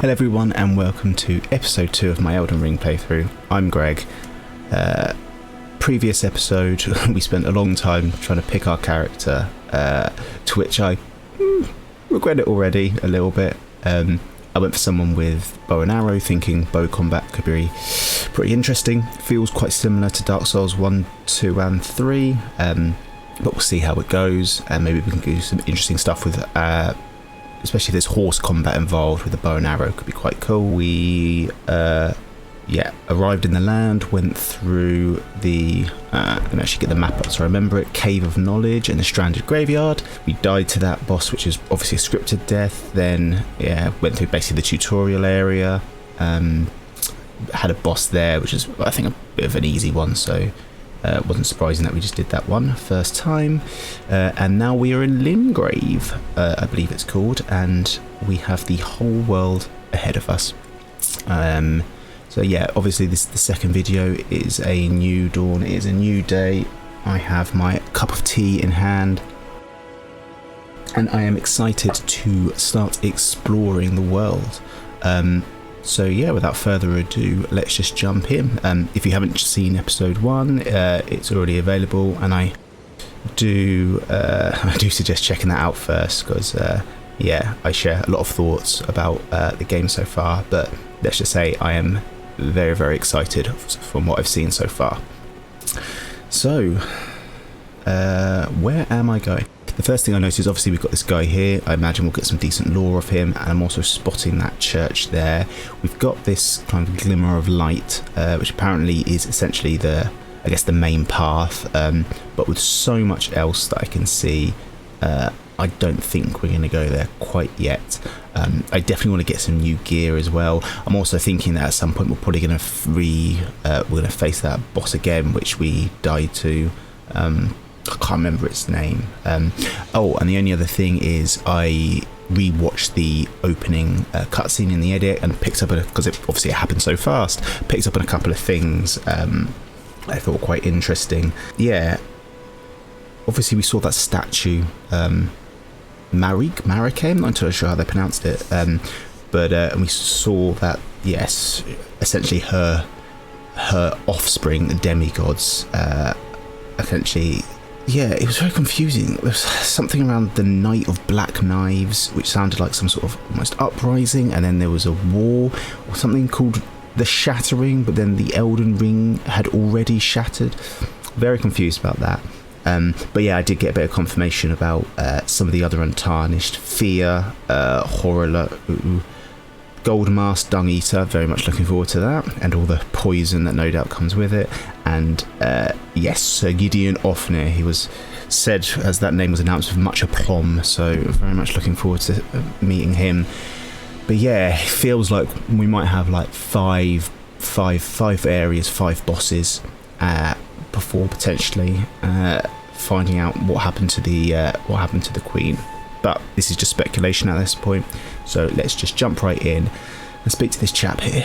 Hello everyone and welcome to episode 2 of my Elden Ring playthrough. I'm Greg. Previous episode we spent a long time trying to pick our character, to which I regret it already a little bit. I went for someone with bow and arrow thinking bow combat could be pretty interesting. Feels quite similar to Dark Souls 1, 2 and 3, but we'll see how it goes, and maybe we can do some interesting stuff with especially if there's horse combat involved with the bow and arrow. Could be quite cool. We arrived in the land, went through the let me actually get the map up so I remember it, Cave of Knowledge and the Stranded Graveyard. We died to that boss, which is obviously a scripted death. Then went through basically the tutorial area, had a boss there which is I think a bit of an easy one, so it wasn't surprising that we just did that one first time. And now we are in Limgrave, I believe it's called, and we have the whole world ahead of us. So yeah, obviously the second video is a new dawn, it is a new day. I have my cup of tea in hand, and I am excited to start exploring the world. So yeah, without further ado, let's just jump in. If you haven't seen episode 1, it's already available, and I do suggest checking that out first, because yeah, I share a lot of thoughts about the game so far, but let's just say I am very, very excited from what I've seen so far. So, where am I going? The first thing I noticed is obviously we've got this guy here. I imagine we'll get some decent lore of him, and I'm also spotting that church there. We've got this kind of glimmer of light, which apparently is essentially the main path, but with so much else that I can see, I don't think we're going to go there quite yet. I definitely want to get some new gear as well. I'm also thinking that at some point we're probably going to we're going to face that boss again, which we died to. I can't remember its name. Oh, and the only other thing is I rewatched the opening cutscene in the edit and picked up because it obviously happened so fast. Picked up on a couple of things I thought were quite interesting. Yeah, obviously we saw that statue. Marike, I'm not entirely sure how they pronounced it, but and we saw that, yes, essentially her offspring, the demigods, essentially, yeah, it was very confusing. There was something around the Night of Black Knives, which sounded like some sort of almost uprising, and then there was a war, or something called the Shattering, but then the Elden Ring had already shattered. Very confused about that. But yeah, I did get a bit of confirmation about some of the other untarnished. Fear, Horror, Gold Mask, Dung Eater, very much looking forward to that, and all the poison that no doubt comes with it. And yes, Sir Gideon Ofnir, he was said, as that name was announced, with much aplomb, so very much looking forward to meeting him. But yeah, it feels like we might have like five areas, 5 bosses, before potentially finding out what happened to the Queen. But this is just speculation at this point, so let's just jump right in and speak to this chap here.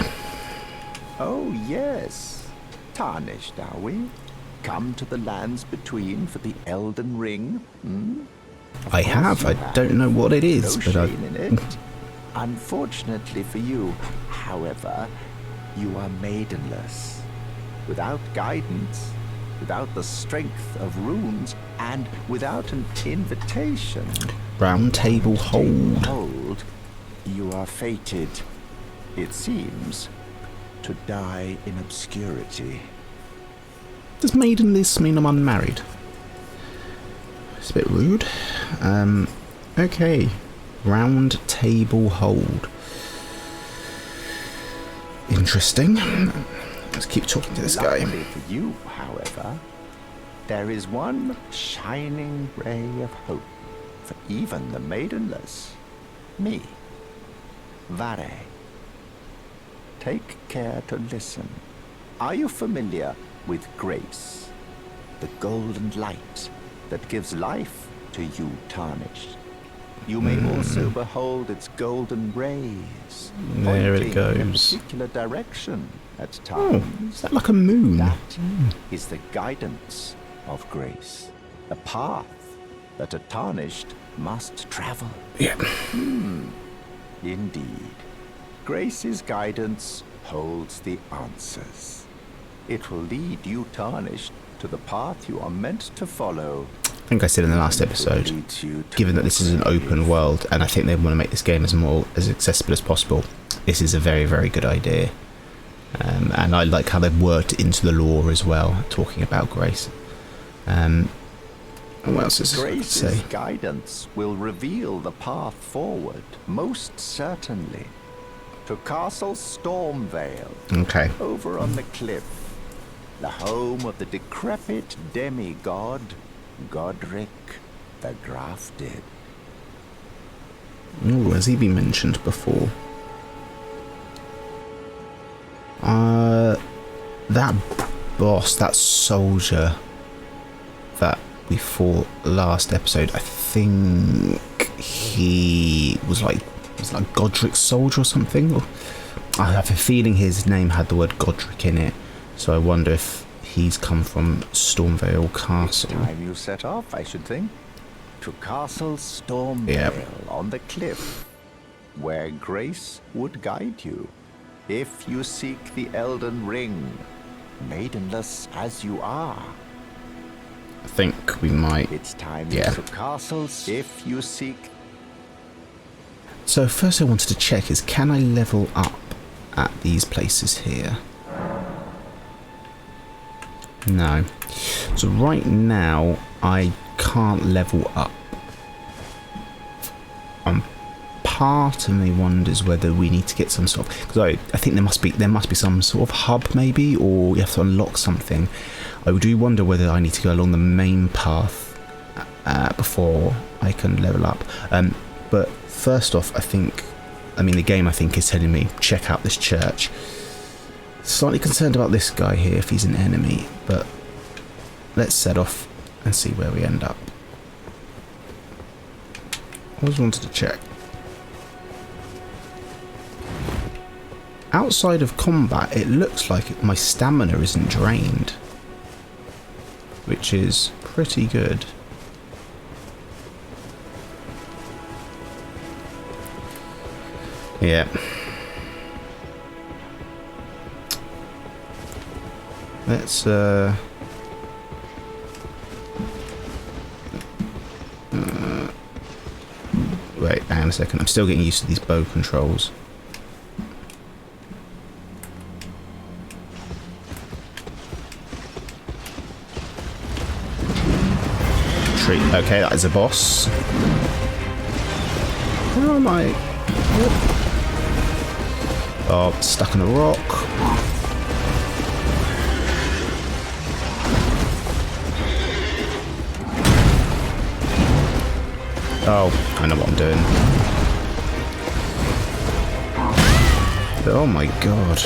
Oh yes, tarnished are we? Come to the lands between for the Elden Ring? I have. I don't know what it is, no but shame in it. Unfortunately for you, however, you are maidenless, without guidance, without the strength of runes, and without an invitation. Round Table Hold. You are fated, it seems, to die in obscurity. Does maidenless mean I'm unmarried? It's a bit rude. Okay. Round Table Hold. Interesting. Let's keep talking to this guy. Luckily for you, however, there is one shining ray of hope for even the maidenless. Me. Vare. Take care to listen. Are you familiar with grace? The golden light that gives life to you tarnished. You may also behold its golden rays. There it goes. In a particular direction at times. Is that like a moon? That is the guidance of grace. The path that a tarnished must travel. Yeah. Indeed. Grace's guidance holds the answers. It will lead you tarnished to the path you are meant to follow. I think I said in the last episode, given that this is an open world, and I think they want to make this game as accessible as possible, this is a very, very good idea. And I like how they've worked into the lore as well, talking about Grace. What else is there to say? Grace's guidance will reveal the path forward, most certainly. To Castle Stormvale. Okay. Over on the cliff. The home of the decrepit demigod, Godric the Grafted. Ooh, has he been mentioned before? That boss, that soldier that we fought last episode, I think he was like Godric's soldier or something. Or I have a feeling his name had the word Godric in it, so I wonder if he's come from Stormvale Castle. It's time you set off, I should think. To Castle Stormvale on the cliff, where Grace would guide you. If you seek the Elden Ring, maidenless as you are. I think we might. It's time to castles if you seek. So first I wanted to check is, can I level up at these places here? No. So right now I can't level up. Part of me wonders whether we need to get some sort of, because I think there must be some sort of hub maybe, or you have to unlock something. I do wonder whether I need to go along the main path before I can level up. But first off, the game I think is telling me check out this church. Slightly concerned about this guy here if he's an enemy, but let's set off and see where we end up. I always wanted to check. Outside of combat, it looks like my stamina isn't drained, which is pretty good. Yeah. Let's wait, hang on a second. I'm still getting used to these bow controls. Okay, that is a boss. How am I? Oh, stuck in a rock. Oh, I know what I'm doing. Oh my god.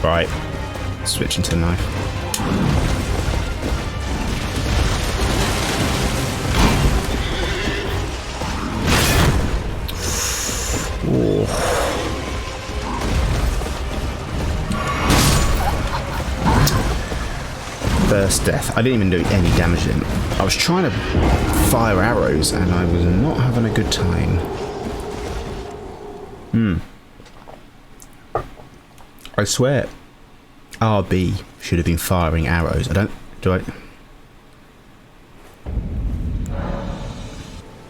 Right, switching to the knife. Oh. First death. I didn't even do any damage to him. I was trying to fire arrows and I was not having a good time. I swear RB should have been firing arrows.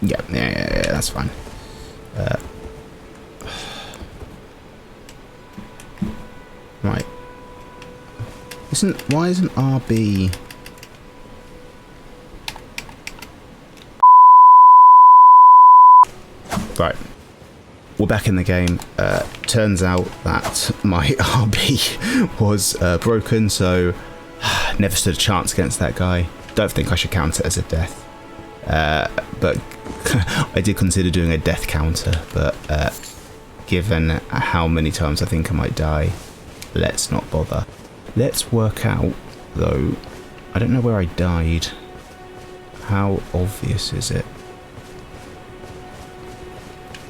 Yeah, that's fine. Right. Why isn't RB? Right. We're back in the game. Turns out that my RB was broken, so never stood a chance against that guy. Don't think I should count it as a death. But I did consider doing a death counter, but given how many times I think I might die, let's not bother. Let's work out, though. I don't know where I died. How obvious is it?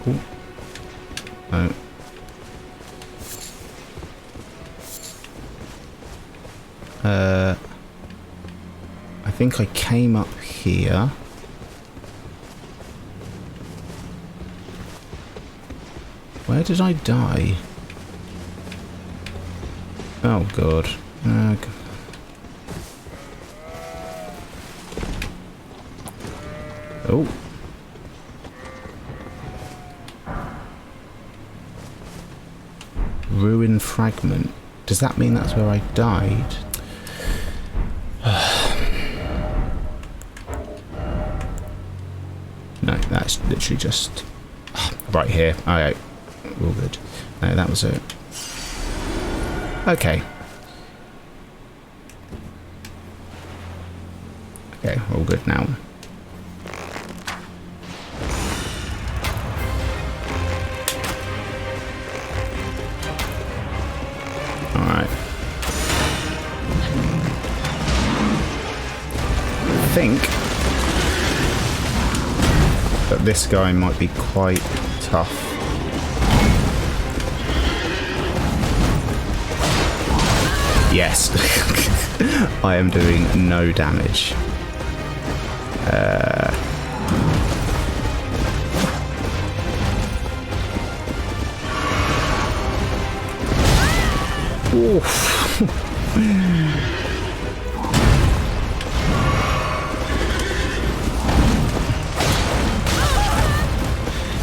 Ooh. No. I think I came up here. Where did I die? Oh god. Oh. Ruin fragment. Does that mean that's where I died? No, that's literally just right here. Alright, all good. No, that was it. Okay. Okay, all good now. Alright. I think that this guy might be quite tough. Yes. I am doing no damage. Oof.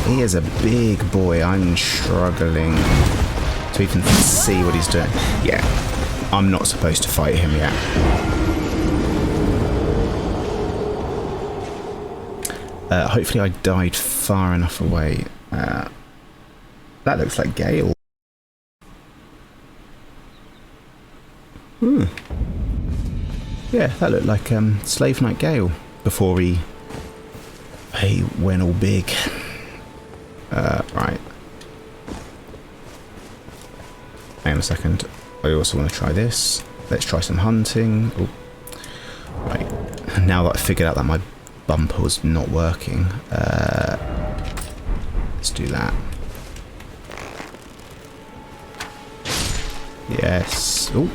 He is a big boy. I'm struggling to even see what he's doing. Yeah, I'm not supposed to fight him yet. Hopefully I died far enough away. That looks like Gale. Yeah, that looked like Slave Knight Gale before he went all big. Right. Hang on a second. I also want to try this. Let's try some hunting. Ooh. Right. Now that I figured out that my bumper was not working, let's do that. Yes. Ooh.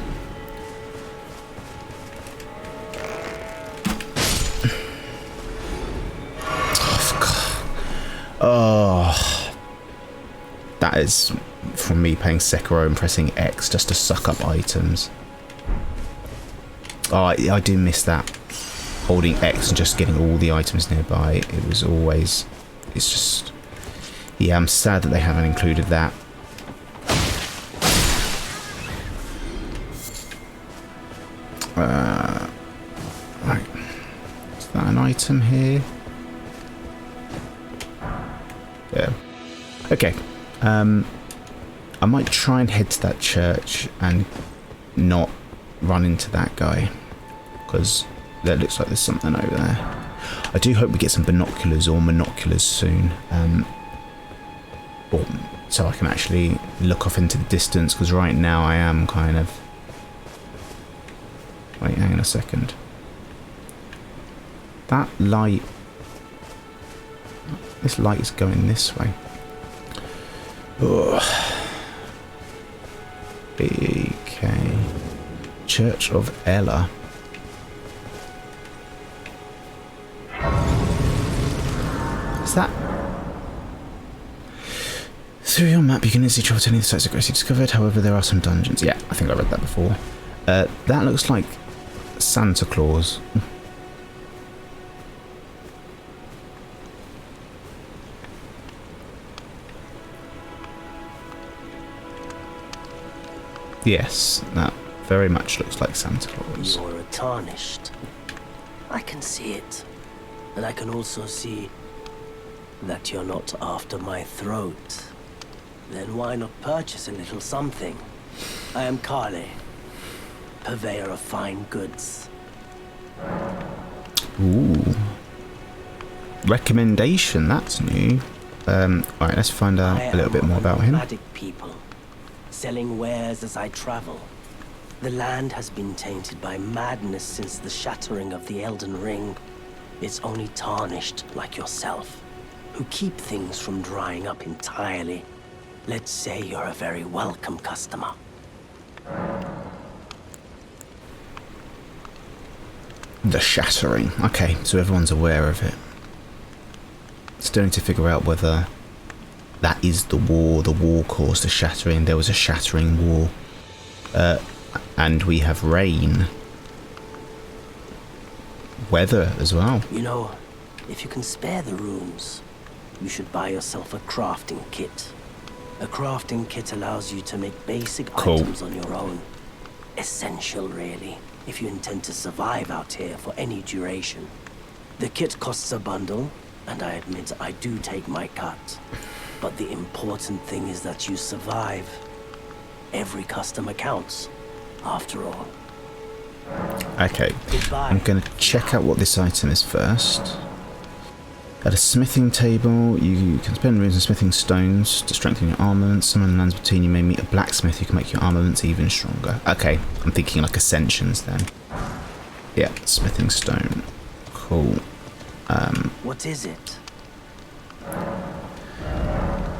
Oh, that is from me playing Sekiro and pressing X just to suck up items. Oh, I do miss that. Holding X and just getting all the items nearby. It was always... It's just... Yeah, I'm sad that they haven't included that. Right. Is that an item here? Yeah. Okay. I might try and head to that church and not run into that guy, because there looks like there's something over there. I do hope we get some binoculars or monoculars soon, so I can actually look off into the distance, because right now I am kind of... Wait, hang on a second. That light... This light is going this way. Ugh. Okay. Church of Ella. Is that... Through your map you can easily travel to any of the sites of grace you discovered, however there are some dungeons. Yeah, I think I read that before. That looks like Santa Claus. Yes, that very much looks like Santa Claus. You're tarnished. I can see it. And I can also see that you're not after my throat. Then why not purchase a little something? I am Kale, purveyor of fine goods. Ooh. Recommendation, that's new. Alright, let's find out a little bit more about him. Nomadic people, selling wares as I travel. The land has been tainted by madness since the shattering of the Elden Ring. It's only tarnished like yourself, who keep things from drying up entirely. Let's say you're a very welcome customer. The shattering. Okay, so everyone's aware of it. Still need to figure out whether that is the war. The war caused the shattering. There was a shattering war. And we have rain. Weather as well. You know, if you can spare the runes, you should buy yourself a crafting kit. A crafting kit allows you to make basic items on your own. Essential, really, if you intend to survive out here for any duration. The kit costs a bundle, and I admit I do take my cut. But the important thing is that you survive. Every customer counts, after all. Okay, Goodbye. I'm going to check out what this item is first. At a smithing table, you can spend runes and smithing stones to strengthen your armaments. Some of the lands between you may meet a blacksmith who can make your armaments even stronger. Okay, I'm thinking like ascensions then. Yeah, smithing stone. Cool. What is it?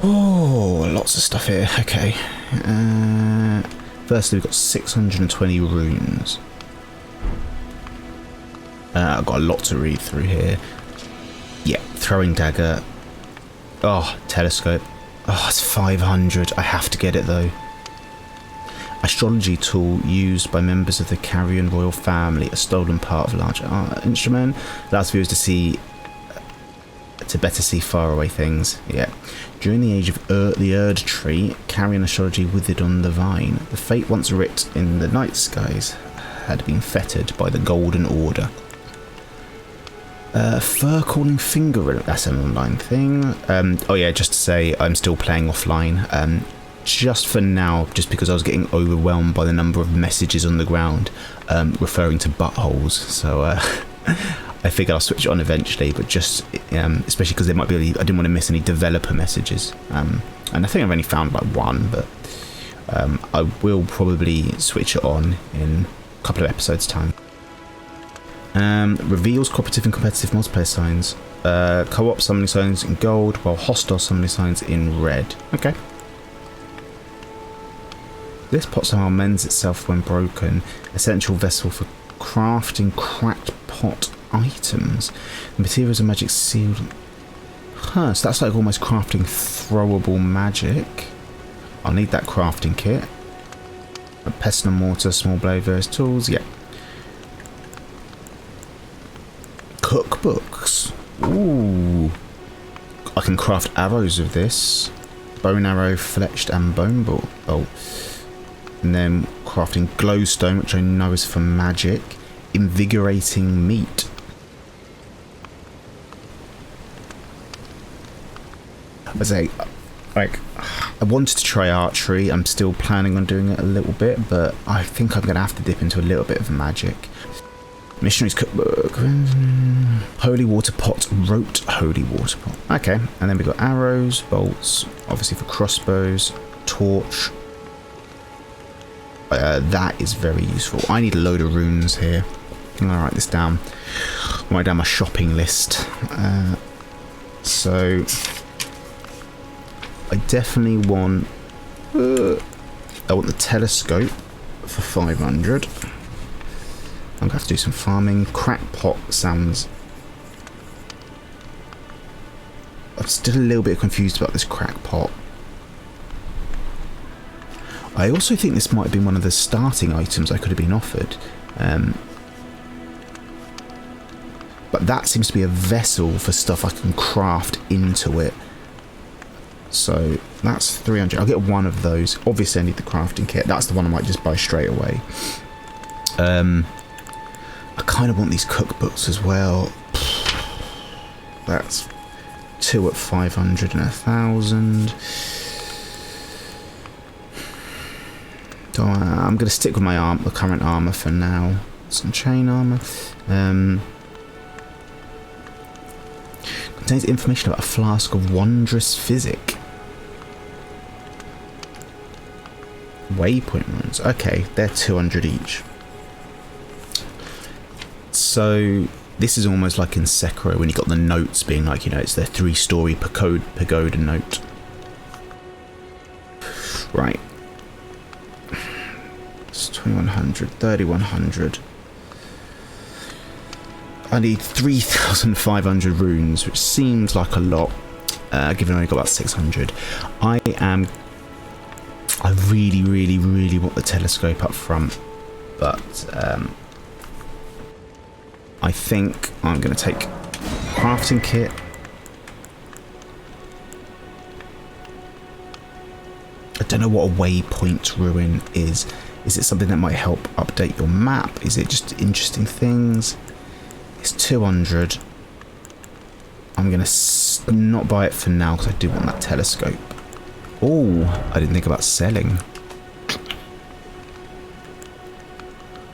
Oh, lots of stuff here. Okay. Firstly, we've got 620 runes. I've got a lot to read through here. Yeah, throwing dagger. Oh, telescope. Oh, it's 500. I have to get it though. Astrology tool used by members of the Carrion royal family, a stolen part of a large instrument. Allows viewers to better see faraway things. Yeah. During the age of the Erd tree, Carrion astrology withered on the vine. The fate once writ in the night skies had been fettered by the Golden Order. Fur calling finger, that's an online thing. Oh yeah, just to say, I'm still playing offline. Just for now, just because I was getting overwhelmed by the number of messages on the ground referring to buttholes. So I figured I'll switch it on eventually, but just especially because there might be, I didn't want to miss any developer messages. And I think I've only found like one, but I will probably switch it on in a couple of episodes' time. Reveals cooperative and competitive multiplayer signs. Co-op summoning signs in gold, while hostile summoning signs in red. Okay. This pot somehow mends itself when broken. Essential vessel for crafting cracked pot items. The materials are magic sealed. Huh, so that's like almost crafting throwable magic. I'll need that crafting kit. A pestle and mortar, small blade, various tools. Yeah. Cookbooks. Ooh. I can craft arrows of this. Bone arrow, fletched and bone bolt. Oh. And then crafting glowstone, which I know is for magic. Invigorating meat. I say, like, I wanted to try archery. I'm still planning on doing it a little bit, but I think I'm going to have to dip into a little bit of magic. Missionary's cookbook. Holy water pot. Wrote holy water pot. Okay, and then we've got arrows, bolts, obviously for crossbows, torch. That is very useful. I need a load of runes here. I'm gonna write this down. Write down my shopping list. So I definitely want. I want the telescope for 500. I'm gonna have to do some farming. Crackpot sounds. I'm still a little bit confused about this crackpot. I also think this might have been one of the starting items I could have been offered. But that seems to be a vessel for stuff I can craft into it. So that's 300. I'll get one of those. Obviously I need the crafting kit. That's the one I might just buy straight away. I kind of want these cookbooks as well. That's 2 at 500 and 1,000. I'm going to stick with my the current armour for now. Some chain armour. Contains information about a flask of wondrous physic. Waypoint runes. Okay, they're 200 each. So this is almost like in Sekiro when you got the notes being like, you know, it's their 3-story pagoda note. Right. It's 2100, 3100. I need 3,500 runes, which seems like a lot. given I only got about 600. I really, really, really want the telescope up front, but I think I'm going to take crafting kit. I don't know what a waypoint ruin is. Is it something that might help update your map? Is it just interesting things? It's 200. I'm going to not buy it for now because I do want that telescope. Oh, I didn't think about selling.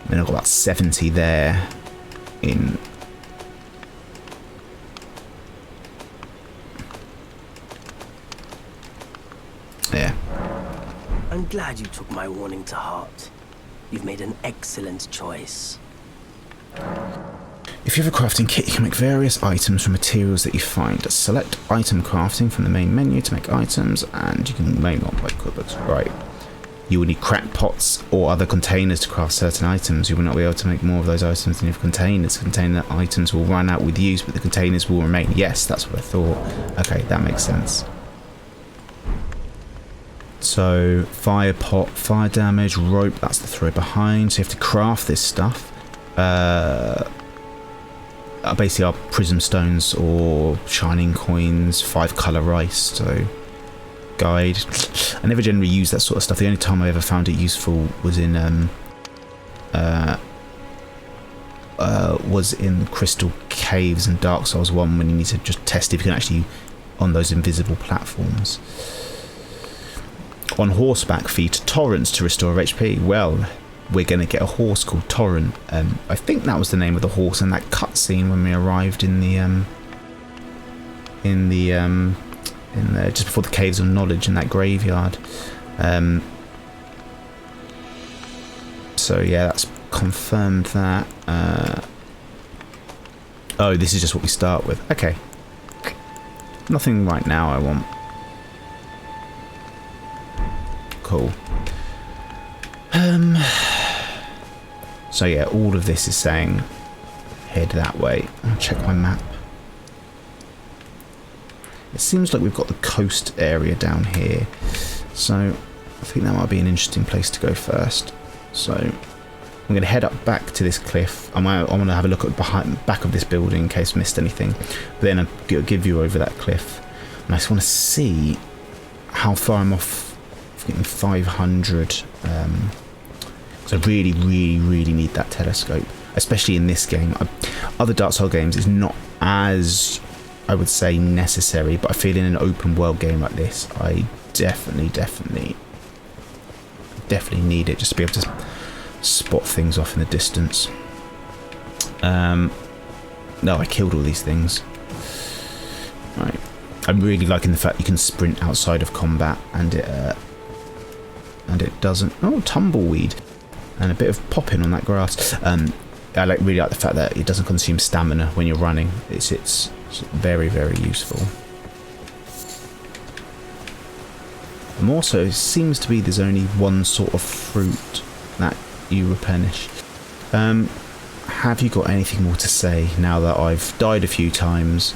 Then I've got about 70 there in... Yeah. I'm glad you took my warning to heart. You've made an excellent choice. If you have a crafting kit, you can make various items from materials that you find. Select item crafting from the main menu to make items, and you can make not like cookbooks. Right. You will need crack pots or other containers to craft certain items. You will not be able to make more of those items than you have containers. Container items will run out with use, but the containers will remain. Yes, that's what I thought. Okay, that makes sense. So, fire pot, fire damage, rope, that's the throw behind. So you have to craft this stuff. Basically are prism stones or shining coins, 5 colour rice, so guide. I never generally use that sort of stuff. The only time I ever found it useful was in Crystal Caves and Dark Souls 1 when you need to just test if you can actually on those invisible platforms. On horseback, feed torrents to restore HP. Well, we're going to get a horse called Torrent. I think that was the name of the horse in that cutscene when we arrived in the just before the Caves of Knowledge in that graveyard. So yeah, that's confirmed that. Oh, this is just what we start with. Okay. Nothing right now I want. Cool. So yeah, all of this is saying head that way. I'll check my map. It seems like we've got the coast area down here, so I think that might be an interesting place to go first. So I'm going to head up back to this cliff. I want to have a look at back of this building in case I missed anything. But then I'll give you over that cliff, and I just want to see how far I'm off. Getting 500. So I really, really, really need that telescope, especially in this game. Other Dark Souls games is not as, I would say, necessary, but I feel in an open world game like this, I definitely need it just to be able to spot things off in the distance. No, I killed all these things. Right. I'm really liking the fact you can sprint outside of combat and it doesn't. Oh, tumbleweed and a bit of popping on that grass. I really like the fact that it doesn't consume stamina when you're running. It's very, very useful. And also, it seems to be there's only one sort of fruit that you replenish. Have you got anything more to say now that I've died a few times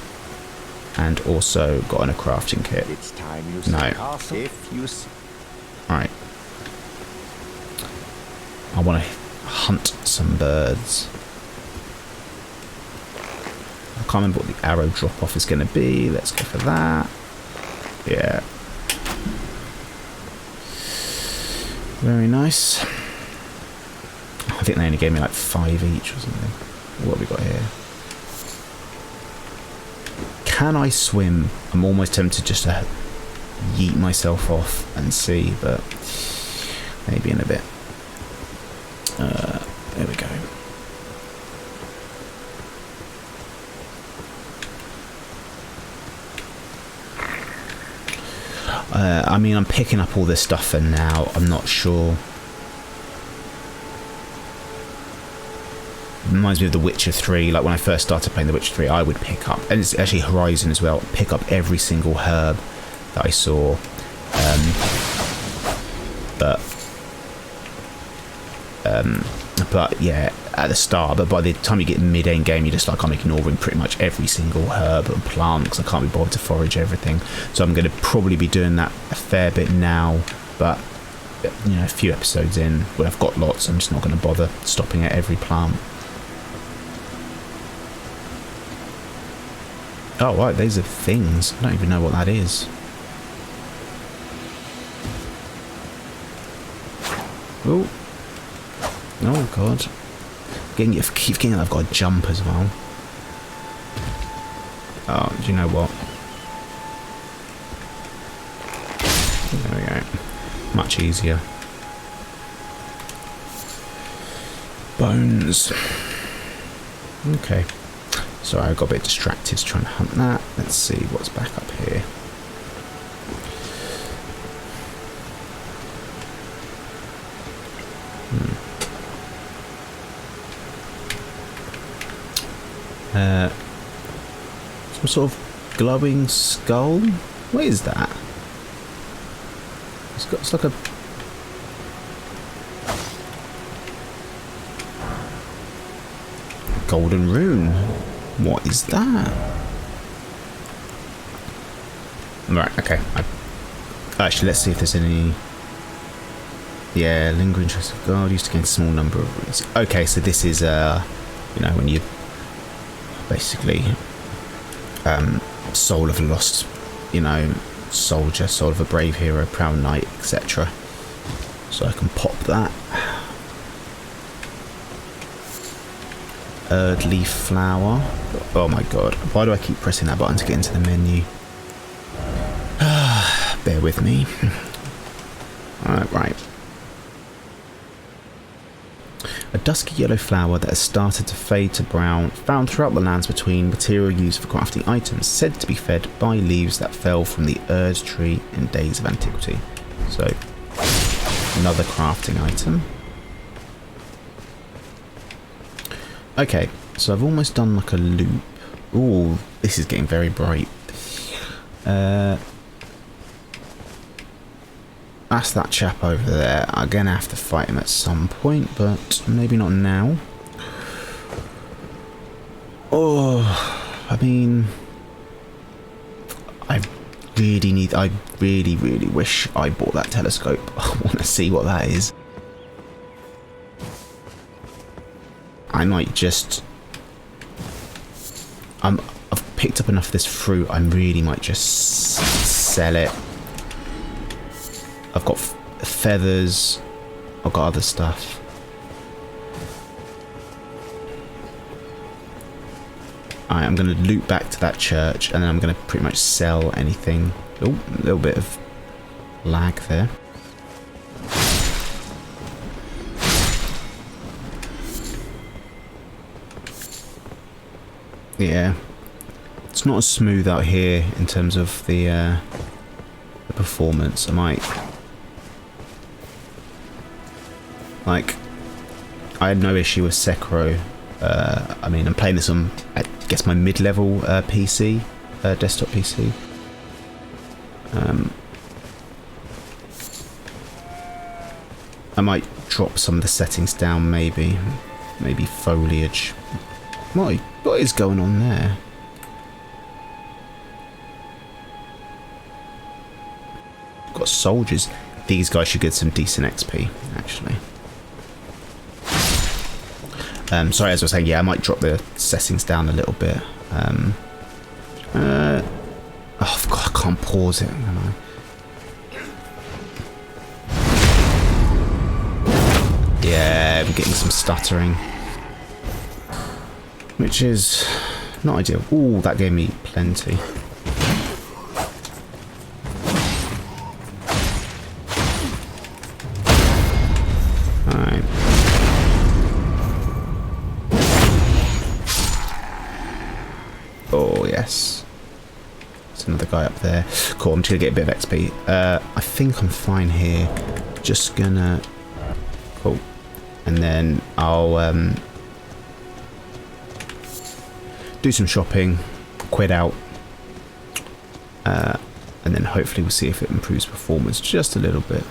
and also gotten a crafting kit? It's time you No. If you Alright. I want to hunt some birds. I can't remember what the arrow drop off is going to be. Let's go for that. Yeah. Very nice. I think they only gave me like 5 each or something. What have we got here? Can I swim? I'm almost tempted just to yeet myself off and see, but maybe in a bit. There we go. I mean, I'm picking up all this stuff for now. I'm not sure. Reminds me of The Witcher 3. Like when I first started playing The Witcher 3, I would pick up, and it's actually Horizon as well, pick up every single herb that I saw. But yeah, at the start, but by the time you get mid-end game, you're just like, I'm ignoring pretty much every single herb and plant because I can't be bothered to forage everything. So I'm going to probably be doing that a fair bit now, but you know, a few episodes in when I've got lots, I'm just not going to bother stopping at every plant. Oh right, these are things. I don't even know what that is. Oh, oh god! Keep getting. I've got to jump as well. Oh, do you know what? There we go. Much easier. Bones. Okay. Sorry, I got a bit distracted trying to hunt that. Let's see what's back up here. Some sort of glowing skull? What is that? It's like a... golden rune. What is that? Right, okay. Actually, let's see if there's any... Yeah, lingering trace of God used to gain a small number of runes. Okay, so this is, you know, when you basically soul of a lost, you know, soldier, soul of a brave hero, proud knight, etc. So I can pop that. Erd leaf flower. Oh my god, why do I keep pressing that button to get into the menu? Bear with me. Alright, right. A dusky yellow flower that has started to fade to brown, found throughout the lands between, material used for crafting items, said to be fed by leaves that fell from the Erd tree in days of antiquity. So, another crafting item. Okay, so I've almost done like a loop. Ooh, this is getting very bright. That's that chap over there. I'm gonna have to fight him at some point, but maybe not now. Oh, I mean, I really wish I bought that telescope. I want to see what that is. I might just... I've picked up enough of this fruit, I really might just sell it. I've got feathers, I've got other stuff. Alright, I'm going to loop back to that church and then I'm going to pretty much sell anything. Oh, a little bit of lag there. Yeah, it's not as smooth out here in terms of the performance. I might... Like, I had no issue with Sekiro. I mean, I'm playing this on, I guess, my mid-level PC, desktop PC. I might drop some of the settings down, maybe foliage. What is going on there? Got soldiers. These guys should get some decent XP, actually. Sorry, as I was saying, yeah, I might drop the settings down a little bit. Oh, God, I can't pause it, can I? Yeah, I'm getting some stuttering. Which is not ideal. Ooh, that gave me plenty. Alright. Oh, yes. There's another guy up there. Cool, I'm just going to get a bit of XP. I think I'm fine here. Just gonna... Cool. And then I'll do some shopping, quit out, and then hopefully we'll see if it improves performance just a little bit.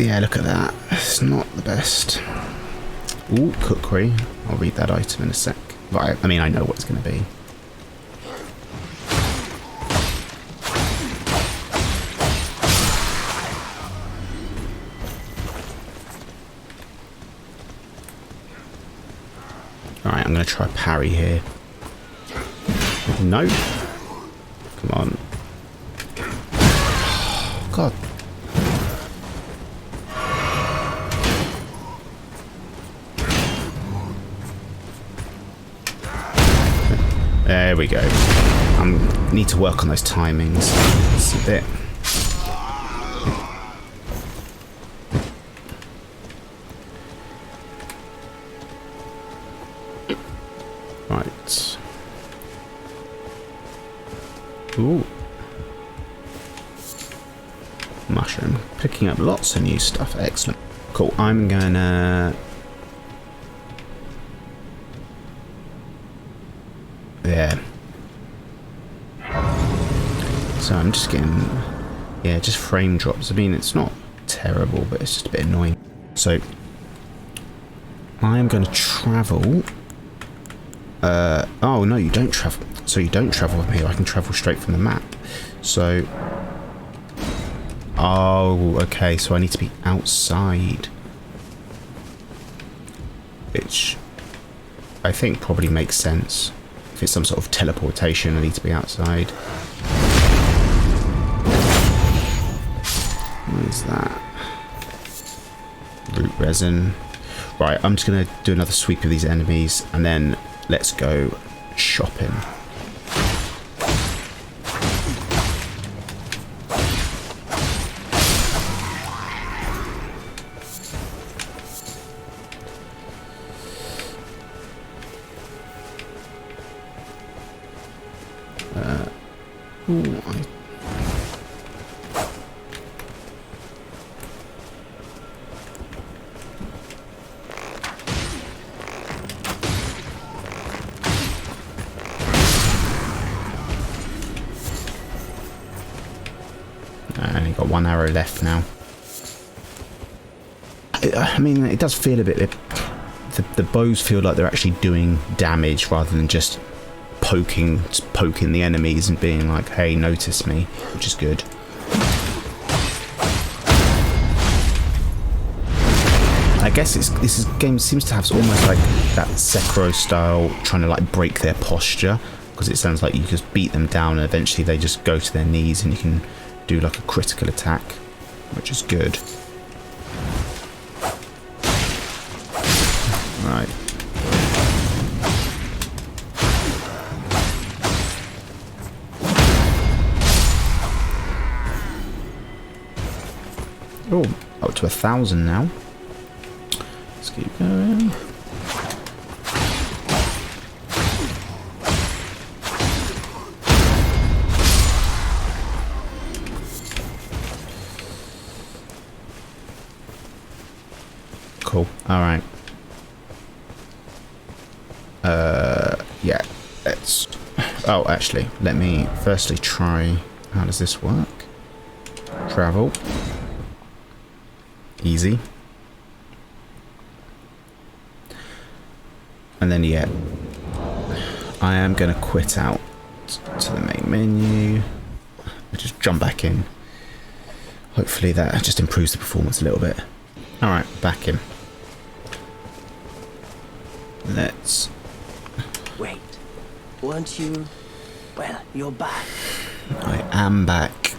Yeah, look at that. It's not the best. Ooh, cookery. I'll read that item in a sec. Right, I mean, I know what it's going to be. Alright, I'm going to try parry here. No. Come on. God. There we go. I need to work on those timings. It's a bit... Right. Ooh. Mushroom. Picking up lots of new stuff. Excellent. Cool. I'm gonna... Yeah. So I'm just getting... Yeah, just frame drops. I mean, it's not terrible, but it's just a bit annoying. So... I am going to travel... oh, no, you don't travel. So you don't travel from here. I can travel straight from the map. So... Oh, okay, so I need to be outside. Which I think probably makes sense. If it's some sort of teleportation, I need to be outside. What is that? Root resin. Right, I'm just going to do another sweep of these enemies, and then let's go shopping. Ooh, I only got one arrow left now. I mean, it does feel a bit... The bows feel like they're actually doing damage rather than just poking the enemies and being like, hey, notice me, which is good. I guess this game seems to have almost like that Sekiro style, trying to like break their posture, because it sounds like you just beat them down and eventually they just go to their knees and you can do like a critical attack, which is good. Right. Oh, up to 1,000 now. Let's keep going. Cool. All right. Yeah. Let's. Oh, actually, let me firstly try. How does this work? Travel. Easy. And then, yeah, I am going to quit out to the main menu. I'll just jump back in. Hopefully that just improves the performance a little bit. Alright, back in. Let's... Wait, weren't you... Well, you're back. I am back.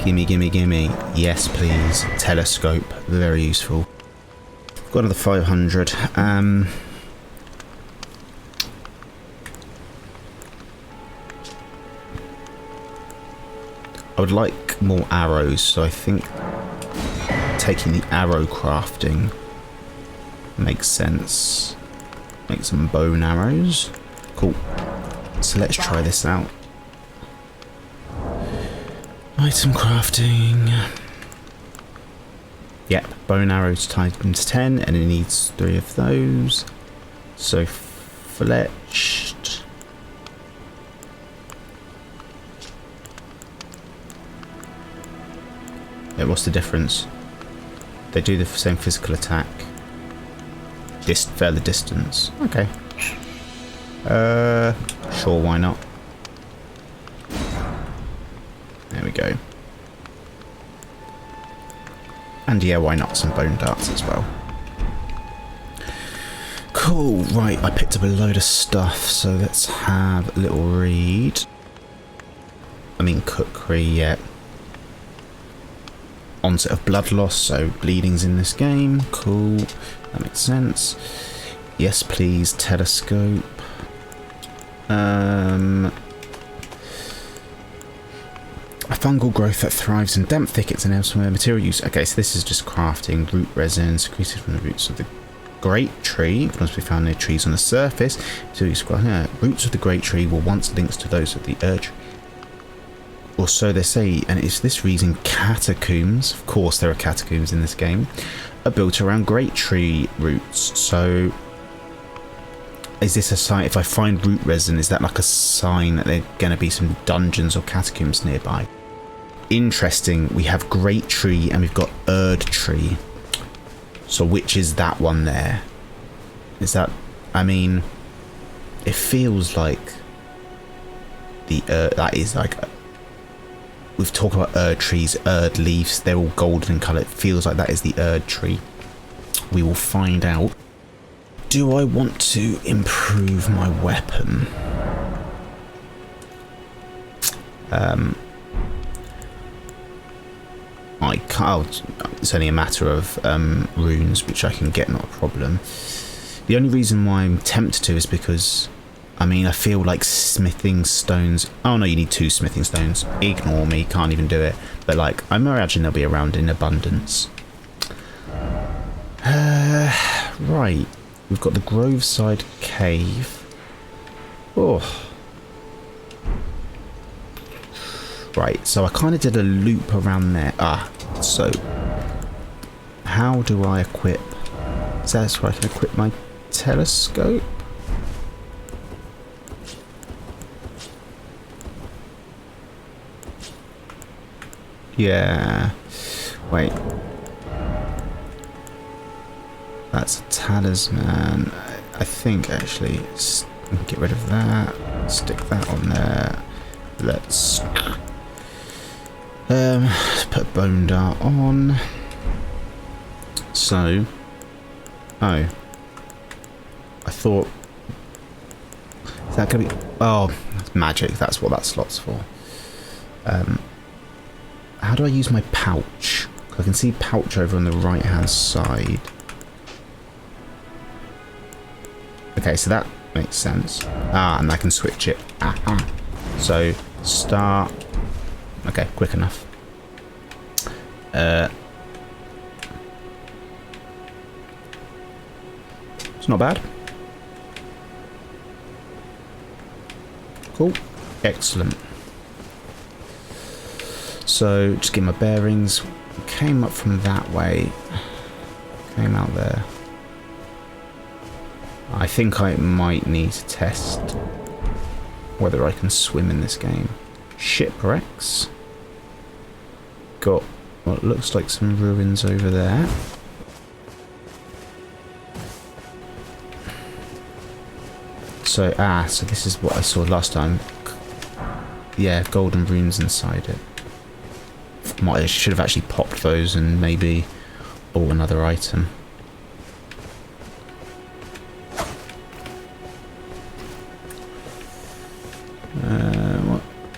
Gimme, gimme, gimme. Yes, please. Telescope. Very useful. Got another 500. I would like more arrows, so I think taking the arrow crafting makes sense. Make some bow and arrows. Cool. So let's try this out. Item crafting. Yep, bow and arrows times 10, and it needs 3 of those. So fletched. Yeah, what's the difference? They do the same physical attack. Further distance. Okay. Sure, why not? There we go. And yeah, why not some bone darts as well. Cool, right, I picked up a load of stuff, so let's have a little read. I mean cookery, yeah. Onset of blood loss, so bleeding's in this game. Cool, that makes sense. Yes, please, telescope. A fungal growth that thrives in damp thickets and elsewhere. Material use. Okay, so this is just crafting. Root resin secreted from the roots of the great tree. It must be found near trees on the surface. So roots of the great tree were once linked to those of the tree. Or so they say, and it's this reason catacombs, of course there are catacombs in this game, are built around great tree roots. So is this a sign? If I find root resin, is that like a sign that there are going to be some dungeons or catacombs nearby? Interesting. We have great tree and we've got Erd tree. So which is that one there? Is that, I mean, it feels like the that is like, we've talked about Erd trees, Erd leaves, they're all golden in colour. It feels like that is the Erd tree. We will find out. Do I want to improve my weapon? I can't. It's only a matter of runes, which I can get, not a problem. The only reason why I'm tempted to is because, I mean, I feel like smithing stones. Oh no, you need 2 smithing stones. Ignore me, can't even do it. But like, I imagine they'll be around in abundance. Right. We've got the Groveside Cave. Oh. Right, so I kind of did a loop around there. So how do I equip? Is that where I can equip my telescope? Yeah. Wait. That's a talisman. I think actually, get rid of that. Stick that on there. Let's put bone dart on. So, I thought, is that gonna be? Oh, that's magic. That's what that slot's for. How do I use my pouch? I can see pouch over on the right hand side. Okay, so that makes sense. And I can switch it. So start. Okay, quick enough. It's not bad. Cool. Excellent. So just get my bearings. Came up from that way. Came out there. I think I might need to test whether I can swim in this game. Shipwrecks. Got what looks like some ruins over there. So, so this is what I saw last time. Yeah, golden runes inside it. I should have actually popped those and maybe bought another item.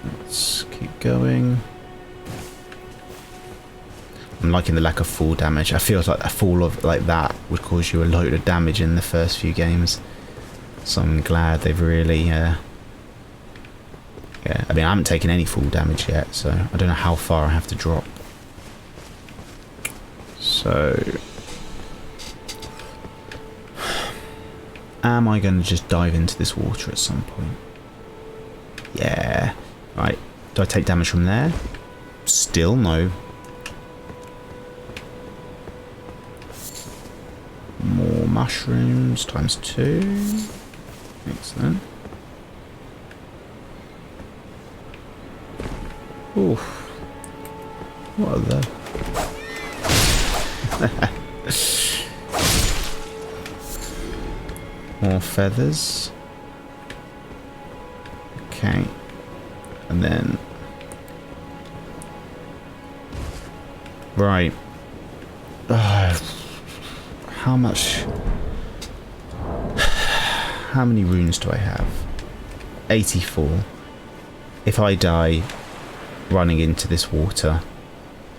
Let's keep going. I'm liking the lack of fall damage. I feel like a fall of like that would cause you a load of damage in the first few games. So I'm glad they've really yeah, I mean I haven't taken any fall damage yet, so I don't know how far I have to drop. So am I going to just dive into this water at some point? Yeah. Right. Do I take damage from there? Still no. More mushrooms times 2. Excellent. Oof. What are they? More feathers. Okay. And then... Right. How much... How many runes do I have? 84. If I die running into this water,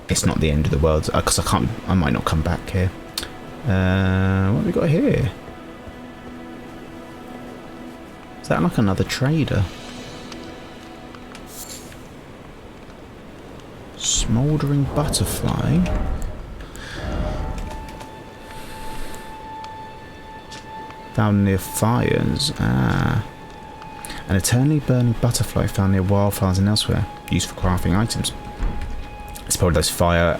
it's not the end of the world, because I might not come back here. What have we got here? Is that like another trader? Smouldering butterfly. Found near fires. Ah. An eternally burning butterfly found near wildfires and elsewhere. Used for crafting items. It's probably those fire,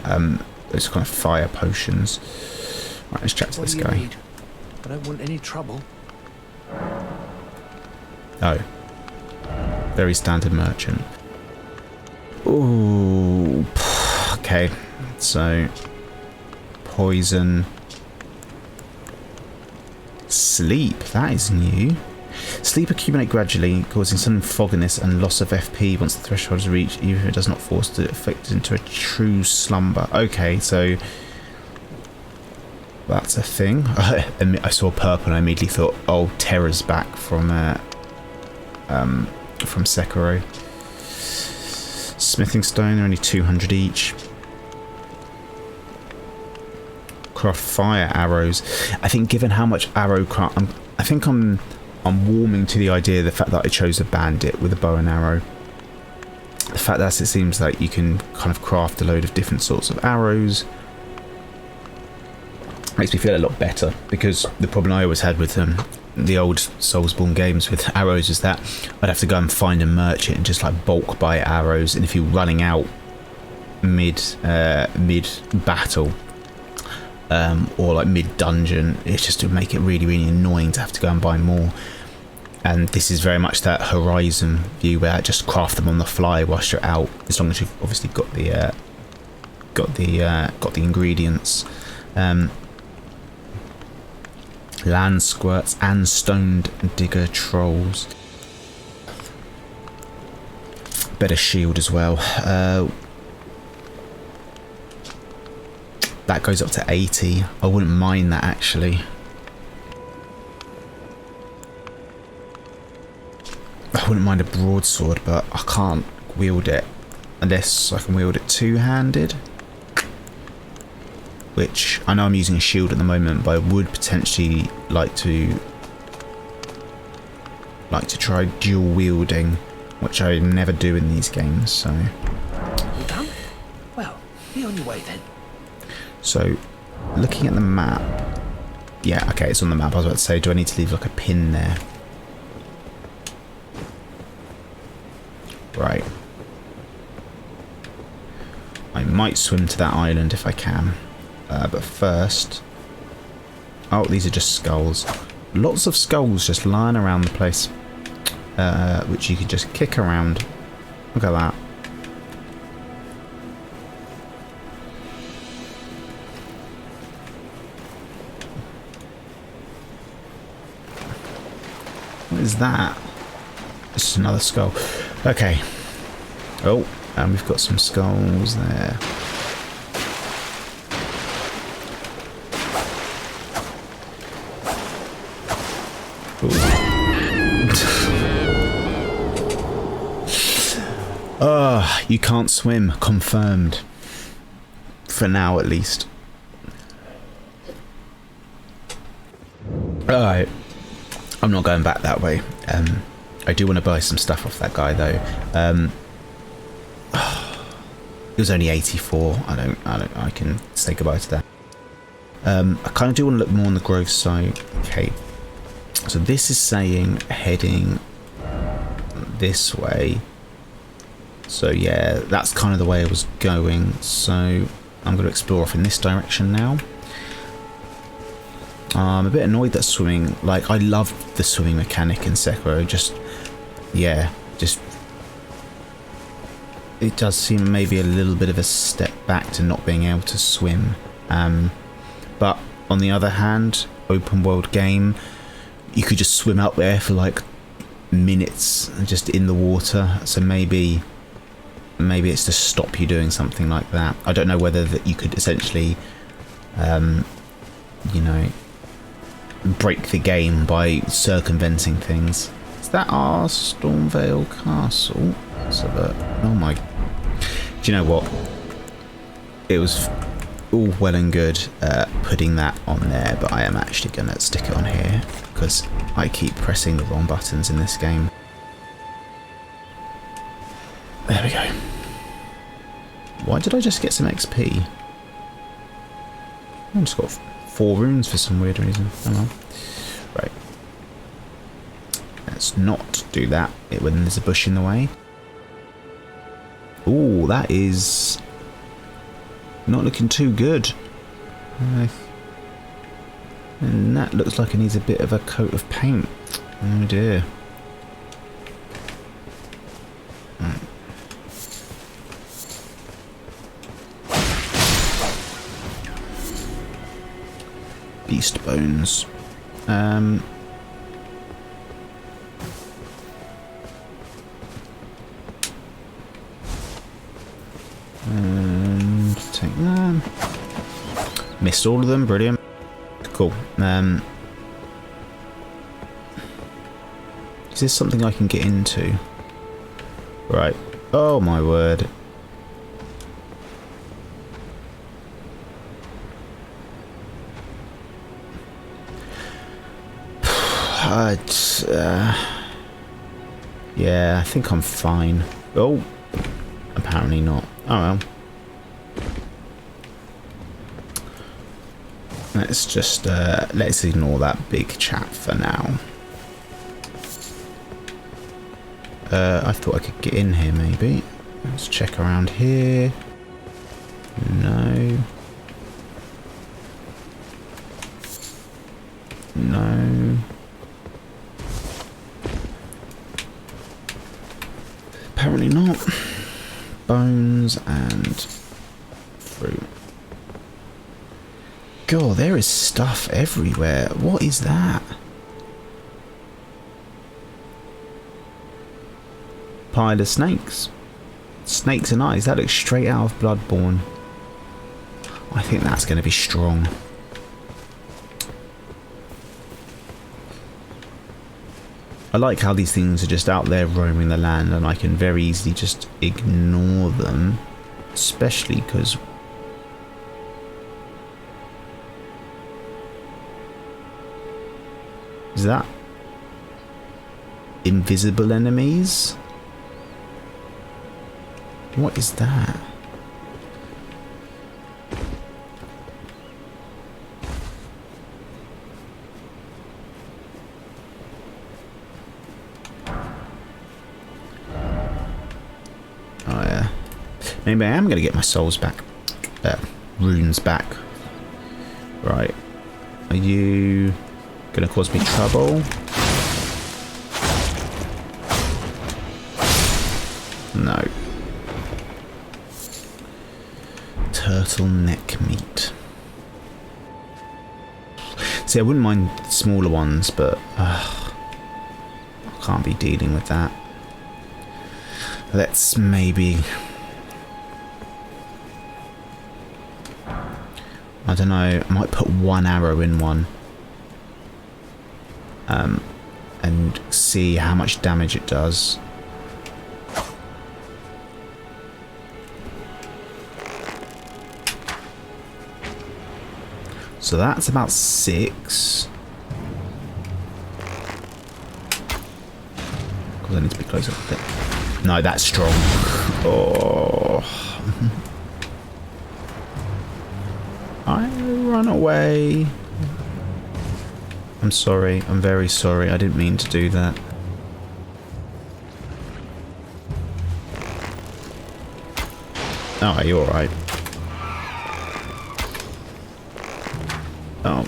those kind of fire potions. Right, let's chat to this guy. Need? I don't want any trouble. Oh. Very standard merchant. Ooh. Okay. So. Poison. Sleep. That is new. Sleep accumulate gradually, causing sudden fogginess and loss of FP once the threshold is reached, even if it does not force the effect into a true slumber. Okay, so that's a thing. I saw purple and I immediately thought, oh, Terra's back from Sekiro. Smithing stone, they're only 200 each. Craft fire arrows. I think given how much arrow craft, I think I'm warming to the idea of the fact that I chose a bandit with a bow and arrow. The fact that it seems like you can kind of craft a load of different sorts of arrows makes me feel a lot better, because the problem I always had with the old Soulsborne games with arrows is that I'd have to go and find a merchant and just like bulk buy arrows, and if you're running out mid battle or like mid dungeon, it's just to make it really, really annoying to have to go and buy more. And this is very much that Horizon view where I just craft them on the fly whilst you're out, as long as you've obviously got the ingredients. Land squirts and stoned digger trolls. Better shield as well. That goes up to 80. I wouldn't mind that actually. I wouldn't mind a broadsword, but I can't wield it unless I can wield it two-handed. Which I know I'm using a shield at the moment, but I would potentially like to try dual wielding, which I never do in these games. So. You done? Well, be on your way then. So, looking at the map, yeah, okay, it's on the map. I was about to say, do I need to leave like a pin there? Right. I might swim to that island if I can. But first... Oh, these are just skulls. Lots of skulls just lying around the place. Which you can just kick around. Look at that. What is that? This is another skull. Okay. Oh, and we've got some skulls there. You can't swim. Confirmed. For now, at least. Alright. I'm not going back that way. I do want to buy some stuff off that guy, though. It was only 84. I can say goodbye to that. I kind of do want to look more on the growth side. Okay. So this is saying heading this way. So yeah, that's kind of the way I was going. So I'm going to explore off in this direction now. I'm a bit annoyed that swimming, like I love the swimming mechanic in Sekiro, it does seem maybe a little bit of a step back to not being able to swim. But on the other hand, open world game, you could just swim out there for like minutes just in the water. So maybe it's to stop you doing something like that. I don't know whether that you could essentially, you know, break the game by circumventing things. Is that our Stormvale Castle? So that, oh my, do you know what? It was all well and good putting that on there, but I am actually going to stick it on here because I keep pressing the wrong buttons in this game. There we go. Why did I just get some XP? I just got 4 runes for some weird reason. Oh well. Right. Let's not do that when there's a bush in the way. Ooh, that is not looking too good. And that looks like it needs a bit of a coat of paint. Oh dear. Beast bones. And take that. Missed all of them, brilliant. Cool. Is this something I can get into? Right. Oh my word. Yeah, I think I'm fine. Oh, apparently not. Oh well. Let's just let's ignore that big chat for now. I thought I could get in here maybe. Let's check around here. No. No. Apparently not. Bones and fruit. God, there is stuff everywhere. What is that? Pile of snakes. Snakes and eyes. That looks straight out of Bloodborne. I think that's going to be strong. I like how these things are just out there roaming the land and I can very easily just ignore them. Especially because... Is that... invisible enemies? What is that? Maybe I am going to get my souls back. Runes back. Right. Are you going to cause me trouble? No. Turtleneck meat. See, I wouldn't mind smaller ones, but I can't be dealing with that. Let's maybe... I don't know, I might put 1 arrow in one. And see how much damage it does. So that's about 6. Because I need to be closer with it. No, that's strong. Oh. I run away. I'm sorry. I'm very sorry. I didn't mean to do that. Oh, are you alright? Oh.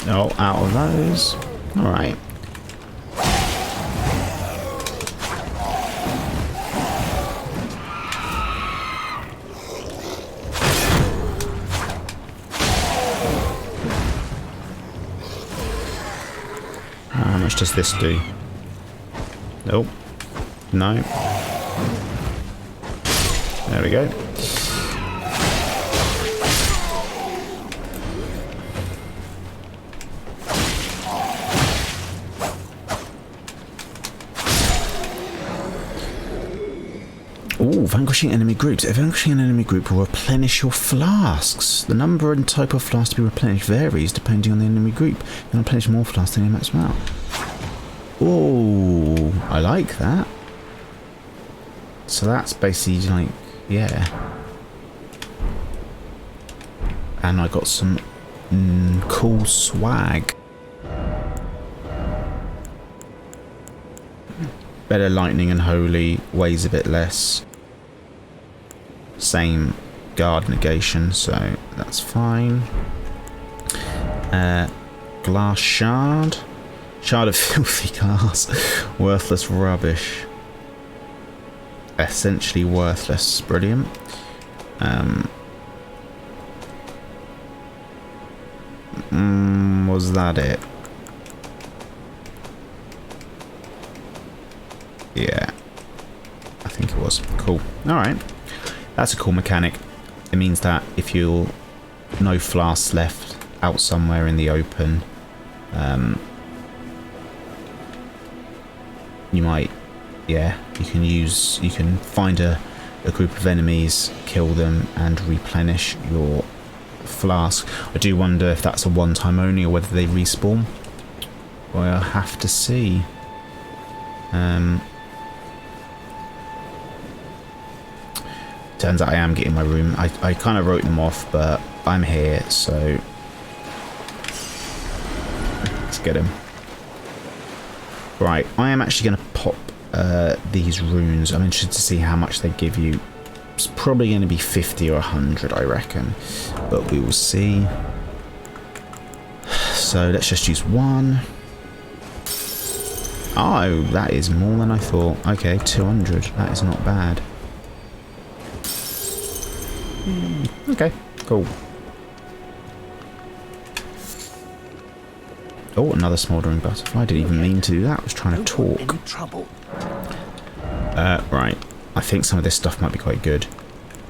Oh, out of those. Alright. does this do? Nope. No. There we go. Ooh, vanquishing enemy groups. A vanquishing an enemy group will replenish your flasks. The number and type of flask to be replenished varies depending on the enemy group. You can replenish more flasks than your max amount. Ooh, I like that. So that's basically like, yeah. And I got some cool swag. Better lightning and holy, weighs a bit less. Same guard negation, so that's fine. Glass shard. Shard of filthy glass. Worthless rubbish. Essentially worthless. Brilliant. Was that it? Yeah. I think it was. Cool. Alright. That's a cool mechanic. It means that if you're no flasks left out somewhere in the open, you might, yeah, you can find a group of enemies, kill them, and replenish your flask. I do wonder if that's a one-time only or whether they respawn. Well, I'll have to see. Turns out I am getting my room. I kind of wrote them off, but I'm here, so let's get him. Right, I am actually going to pop these runes. I'm interested to see how much they give you. It's probably going to be 50 or 100, I reckon, but we will see. So let's just use one. Oh, that is more than I thought. Okay, 200. That is not bad. Okay, cool. Oh, another smouldering butterfly. I didn't even mean to do that. I was trying to talk. Right. I think some of this stuff might be quite good.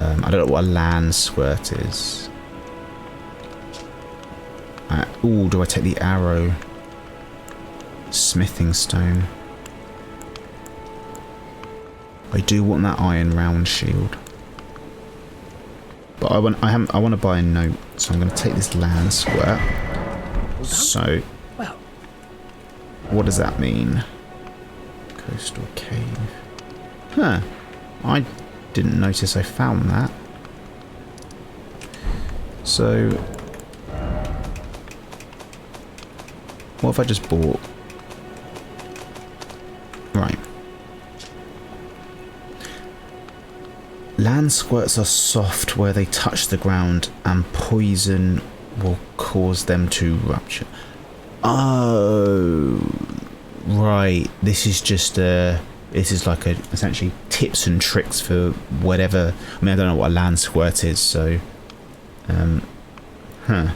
I don't know what a land squirt is. Ooh, do I take the arrow? Smithing stone. I do want that iron round shield. But I want to buy a note, so I'm going to take this land squirt. So, what does that mean? Coastal cave. Huh. I didn't notice I found that. So, what if I just bought? Right. Land squirts are soft where they touch the ground, and poison will cause them to rupture. Oh, right. This is just this is like essentially tips and tricks for whatever. I mean, I don't know what a land squirt is, so huh.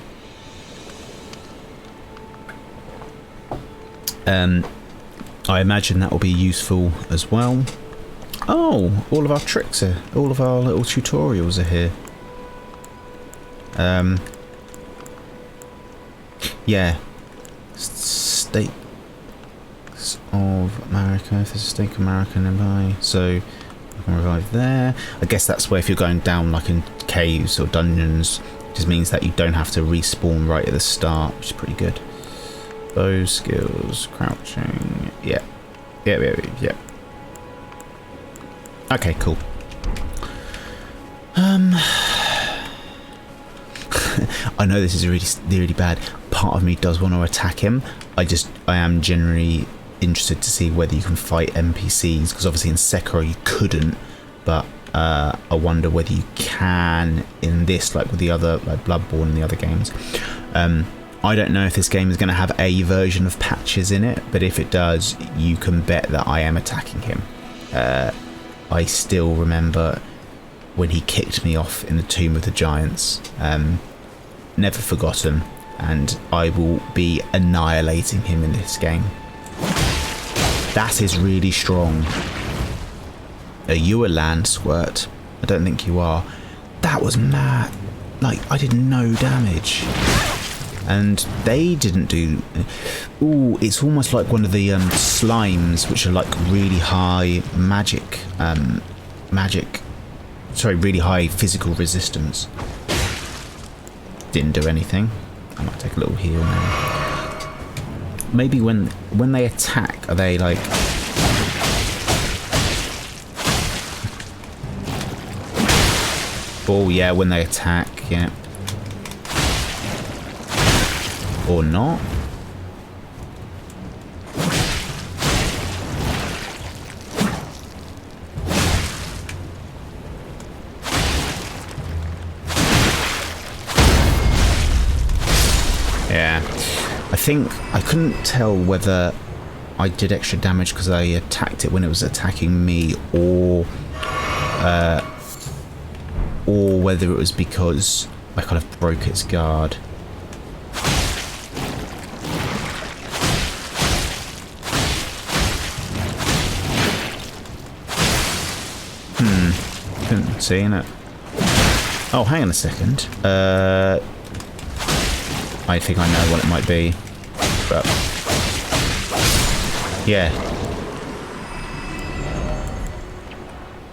I imagine that will be useful as well. Oh, all of our tricks are, all of our little tutorials are here. Yeah. Stakes of America. If there's a stake of America nearby, so I can revive there. I guess that's where if you're going down like in caves or dungeons, it just means that you don't have to respawn right at the start, which is pretty good. Bow skills, crouching. Yeah. Yeah. Okay, cool. I know this is really bad. Part of me does want to attack him. I am generally interested to see whether you can fight NPCs, because obviously in Sekiro you couldn't, but I wonder whether you can in this, like with the other, like Bloodborne and the other games. I don't know if this game is going to have a version of patches in it, but if it does, you can bet that I am attacking him. I still remember when he kicked me off in the Tomb of the Giants. Never forgotten, and I will be annihilating him in this game. That is really strong. Are you a land squirt? I don't think you are. That was mad. Like, I did no damage. And they didn't do... Ooh, it's almost like one of the slimes, which are like really high really high physical resistance. Didn't do anything. I might take a little heal now. Maybe when they attack, are they like... Oh yeah, when they attack, yeah. Or not. Yeah. I think I couldn't tell whether I did extra damage because I attacked it when it was attacking me, or whether it was because I kind of broke its guard. Couldn't see it. Oh, hang on a second. I think I know what it might be, but yeah.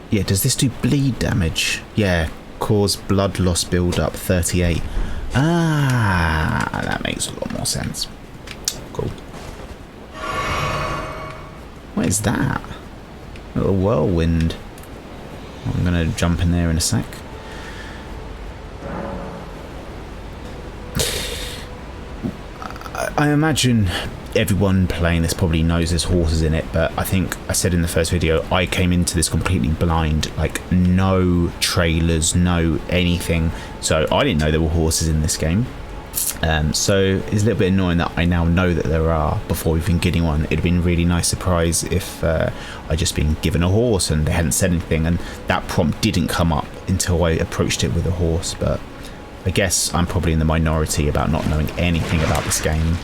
Yeah, does this do bleed damage? Yeah, cause blood loss build up 38. Ah, that makes a lot more sense. Cool. What is that? A little whirlwind. I'm gonna jump in there in a sec. I imagine everyone playing this probably knows there's horses in it, but I think I said in the first video, I came into this completely blind, like no trailers, no anything, so I didn't know there were horses in this game. So it's a little bit annoying that I now know that there are before even getting one. It'd have been a really nice surprise if I'd just been given a horse and they hadn't said anything, and that prompt didn't come up until I approached it with a horse. But I guess I'm probably in the minority about not knowing anything about this game.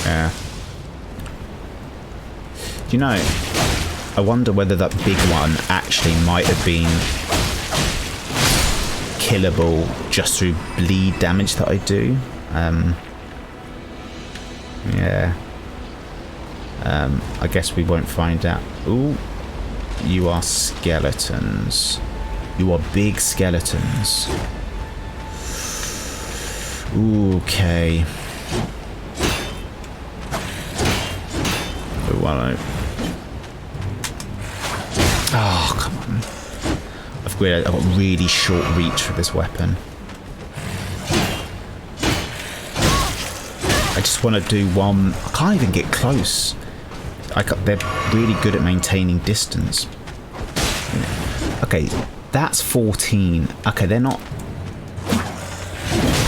Yeah. Do you know, I wonder whether that big one actually might have been killable just through bleed damage that I do. Yeah. I guess we won't find out. Ooh. You are skeletons. You are big skeletons. Okay. Oh, well, oh, come on. I've got really short reach for this weapon. I just want to do one. I can't even get close. They're really good at maintaining distance. Okay, that's 14. Okay, they're not...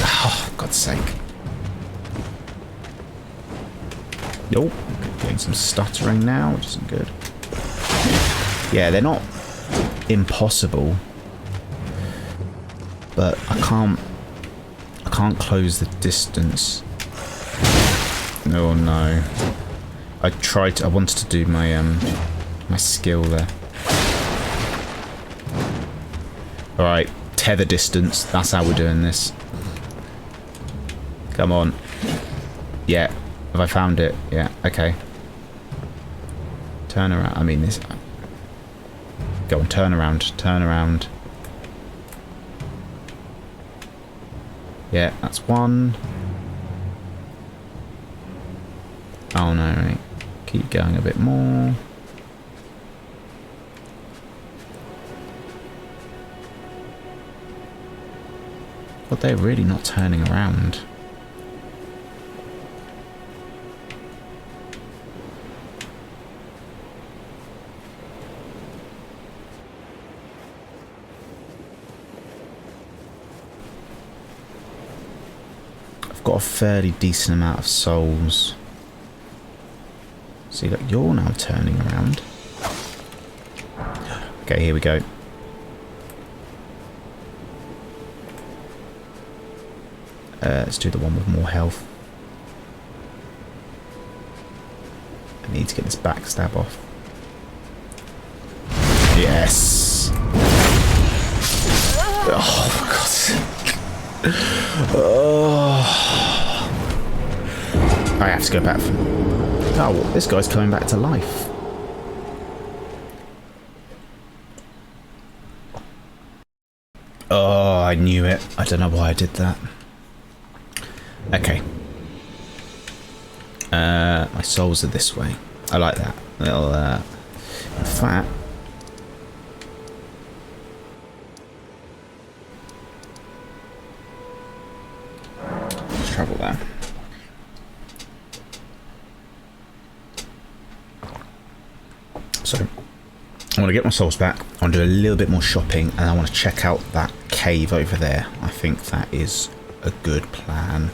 Oh, God's sake. Nope. Getting some stuttering now, which isn't good. Yeah, they're not impossible. But I can't close the distance. Oh no. I wanted to do my my skill there. Alright, tether distance, that's how we're doing this. Come on. Yeah, have I found it? Yeah, okay. Turn around, I mean this. Go on, turn around, turn around. Yeah, that's one. Oh no, right. Keep going a bit more. But they're really not turning around. I've got a fairly decent amount of souls. See, look, you're now turning around. Okay, here we go. Let's do the one with more health. I need to get this backstab off. Yes. Oh, for God's sake. Oh. I have to go back for... Oh, well, this guy's coming back to life. Oh, I knew it. I don't know why I did that. Okay. My souls are this way. I like that. Little, in fact... Let's travel there. So, I want to get my souls back. I want to do a little bit more shopping, and I want to check out that cave over there. I think that is a good plan.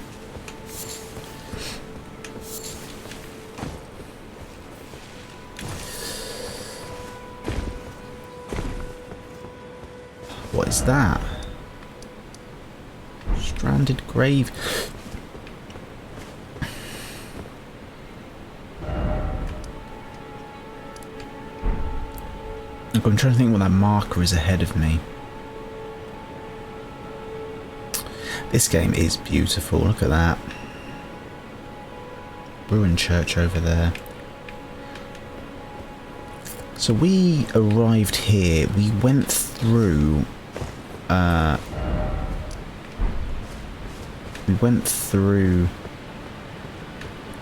What is that? Stranded grave. Look, I'm trying to think what that marker is ahead of me. This game is beautiful. Look at that. Ruined church over there. So we arrived here. We went through...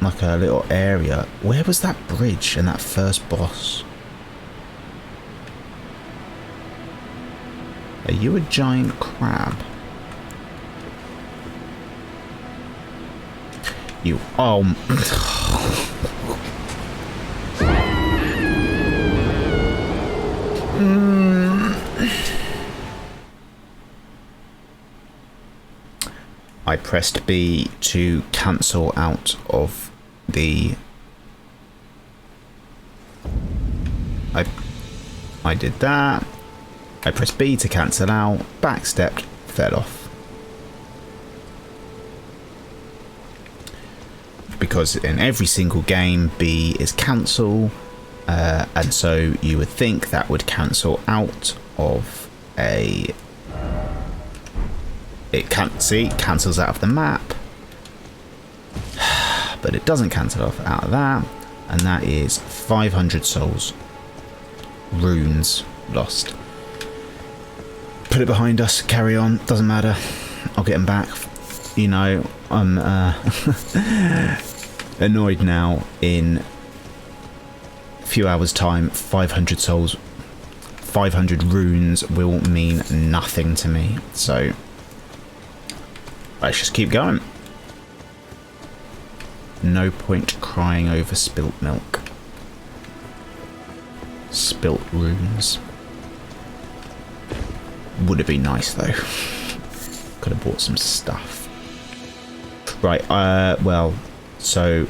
like a little area. Where was that bridge and that first boss? Are you a giant crab? You... Oh... I pressed B to cancel out of the... I did that. I pressed B to cancel out, backstepped, fell off. Because in every single game, B is cancel, and so you would think that would cancel out of a... It can't see, cancels out of the map, but it doesn't cancel off out of that, and that is 500 souls. Runes lost. Put it behind us, carry on, doesn't matter, I'll get them back. You know, I'm annoyed now. In a few hours time, 500 souls, 500 runes will mean nothing to me, so let's just keep going. No point crying over spilt milk. Spilt runes. Would have been nice though. Could have bought some stuff. Right, well, so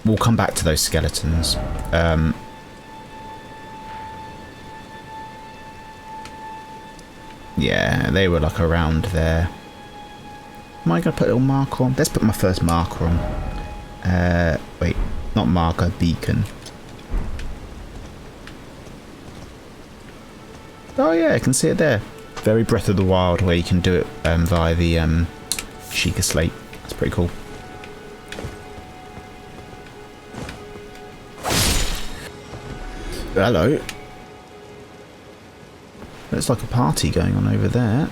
we'll come back to those skeletons. Yeah, they were like around there. Am I going to put a little marker on? Let's put my first marker on. Wait, not marker, beacon. Oh yeah, I can see it there. Very Breath of the Wild, where you can do it via the Sheikah Slate. That's pretty cool. Hello. Looks like a party going on over there.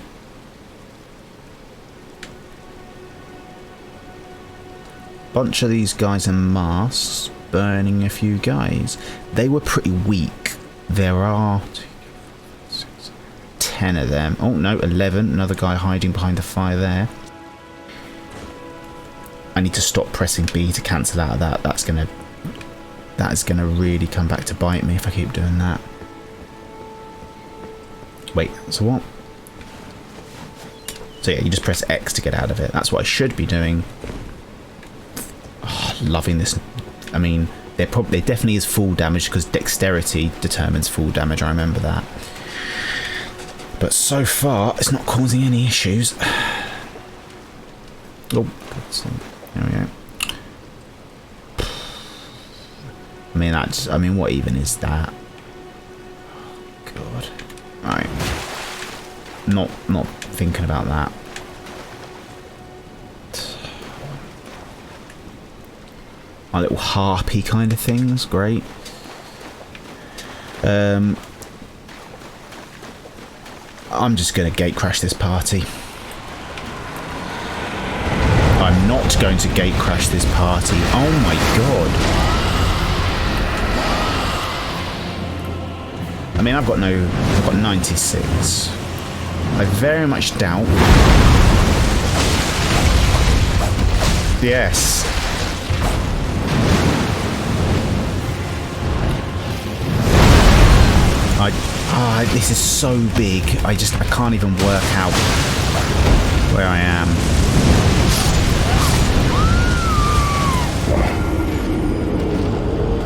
Bunch of these guys in masks burning a few guys. They were pretty weak. There are 10 of them. Oh no, 11. Another guy hiding behind the fire there. I need to stop pressing B to cancel out of that. That is gonna really come back to bite me if I keep doing that. Wait, so what? So yeah, you just press X to get out of it. That's what I should be doing. Oh, loving this. I mean, there definitely is full damage because dexterity determines full damage. I remember that. But so far, it's not causing any issues. Oh, there we go. I mean, what even is that? God. Right. Not thinking about that. My little harpy kind of things, great. I'm just going to gate crash this party. I'm not going to gate crash this party. Oh my god. I mean, I've got 96. I very much doubt. Yes. This is so big. I can't even work out where I am.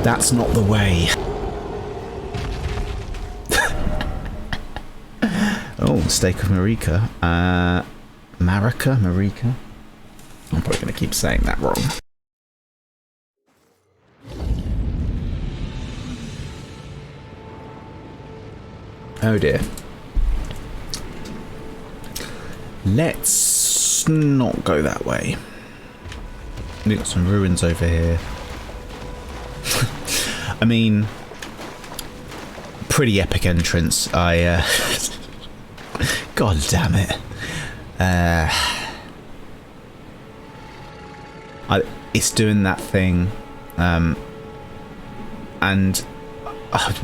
That's not the way. Oh, Steak of Marika. Marika? I'm probably going to keep saying that wrong. Oh dear. Let's not go that way. We've got some ruins over here. I mean, pretty epic entrance. God damn it. It's doing that thing. And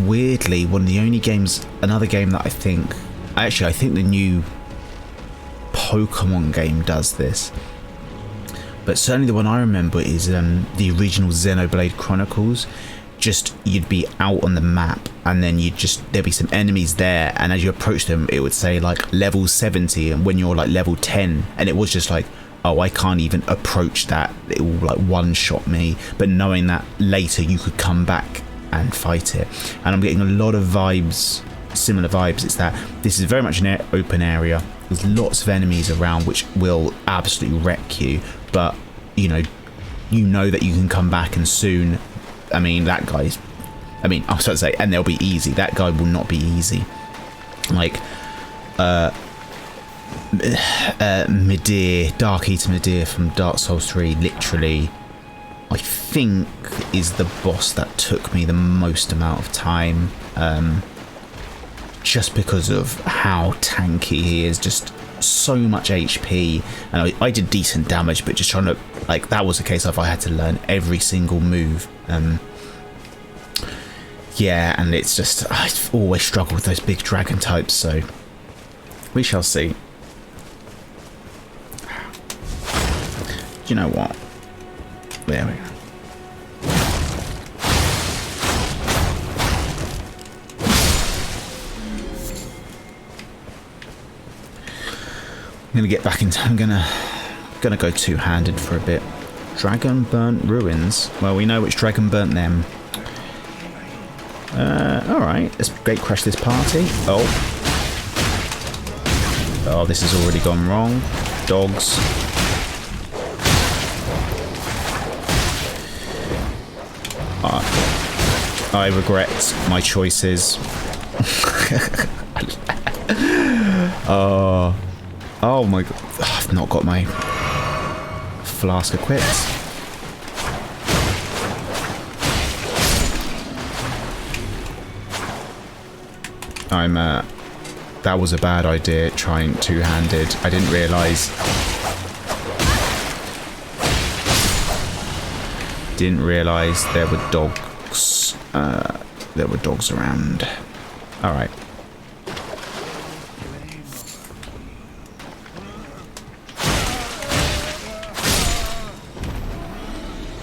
weirdly, one of the only games, another game that I think the new Pokemon game does this. But certainly the one I remember is the original Xenoblade Chronicles. Just, you'd be out on the map and then there'd be some enemies there, and as you approach them it would say like level 70, and when you're like level 10, and it was just like, oh, I can't even approach that, it will like one-shot me. But knowing that later you could come back and fight it, and I'm getting a lot of vibes, similar vibes. It's that this is very much an open area, there's lots of enemies around which will absolutely wreck you, but you know that you can come back, and soon, I mean, that guy's, I was about to say, and they'll be easy. That guy will not be easy. Like, Midir, Dark Eater Midir from Dark Souls 3, literally, I think, is the boss that took me the most amount of time. Just because of how tanky he is, just so much HP, and I did decent damage, but just trying to, like, that was a case of I had to learn every single move. Yeah, and it's just, I've always struggled with those big dragon types, so we shall see. Do you know what? There we go. I'm gonna get back into. I'm gonna go two-handed for a bit. Dragon burnt ruins. Well, we know which dragon burnt them. All right, let's gate crash this party. Oh, this has already gone wrong. Dogs. I regret my choices. Oh my god, I've not got my flask equipped. That was a bad idea, trying two-handed. I didn't realise. There were dogs. There were dogs around. All right.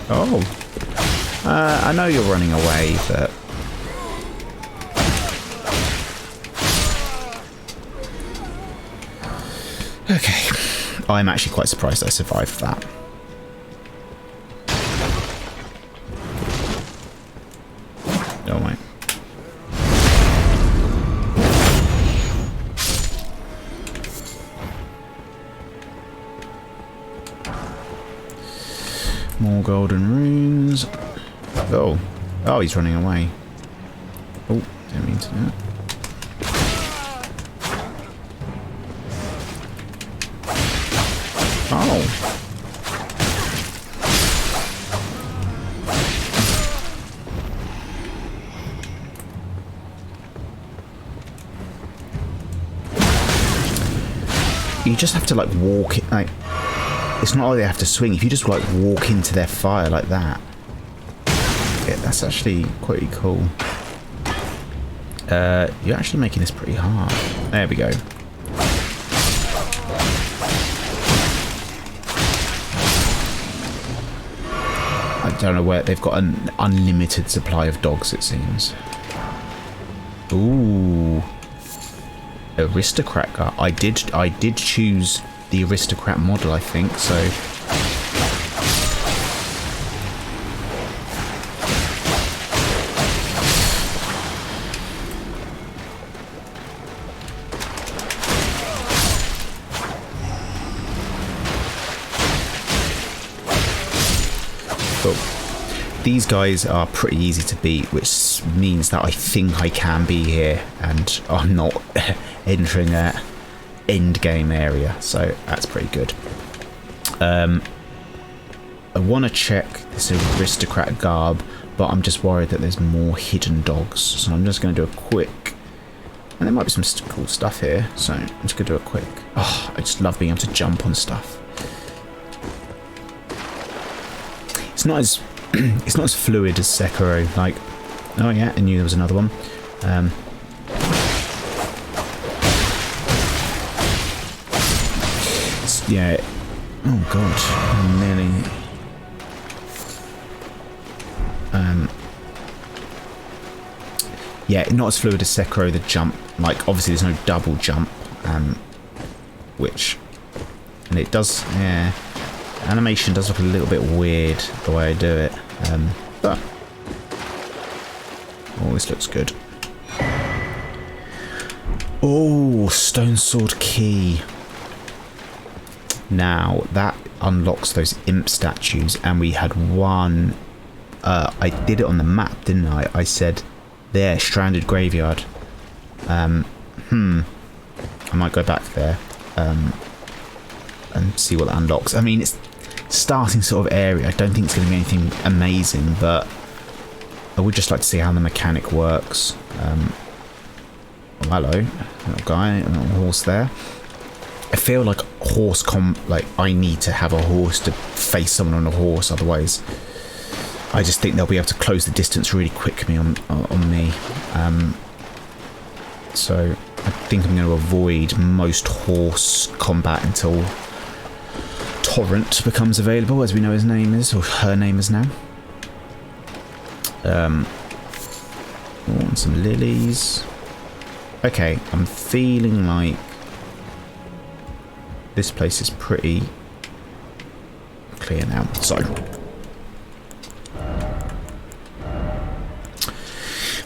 Oh. I know you're running away, but... Okay. I'm actually quite surprised I survived that. Oh, wait. More golden runes. Oh. Oh, he's running away. Oh, didn't mean to do that. Oh. You just have to like walk it, like, it's not like they have to swing. If you just like walk into their fire like that, yeah, that's actually pretty cool. You're actually making this pretty hard. There we go. I don't know where they've got an unlimited supply of dogs, it seems. Ooh. Aristocrat guard. I did choose the aristocrat model, I think, so these guys are pretty easy to beat, which means that I think I can be here and I'm not entering a end game area, so that's pretty good. I want to check this aristocrat garb, but I'm just worried that there's more hidden dogs, so I'm just going to do a quick, and there might be some cool stuff here, so I'm just going to do a quick. Oh, I just love being able to jump on stuff. It's not as it's not as fluid as Sekiro. Like, oh yeah, I knew there was another one. Yeah. Oh god, nearly. Yeah, not as fluid as Sekiro. The jump, like, obviously there's no double jump, which, and it does. Yeah, animation does look a little bit weird the way I do it. But oh, this looks good. Oh, stone sword key. Now that unlocks those imp statues, and we had one. I did it on the map, didn't I? I said, there, stranded graveyard. I might go back there and see what that unlocks. I mean, it's starting sort of area. I don't think it's going to be anything amazing, but I would just like to see how the mechanic works. Oh, hello, little guy, a little horse there. I feel like I need to have a horse to face someone on a horse, otherwise I just think they'll be able to close the distance really quickly on me. So I think I'm going to avoid most horse combat until Torrent becomes available, as we know his name is, or her name is now. Want some lilies. Okay, I'm feeling like this place is pretty clear now. So,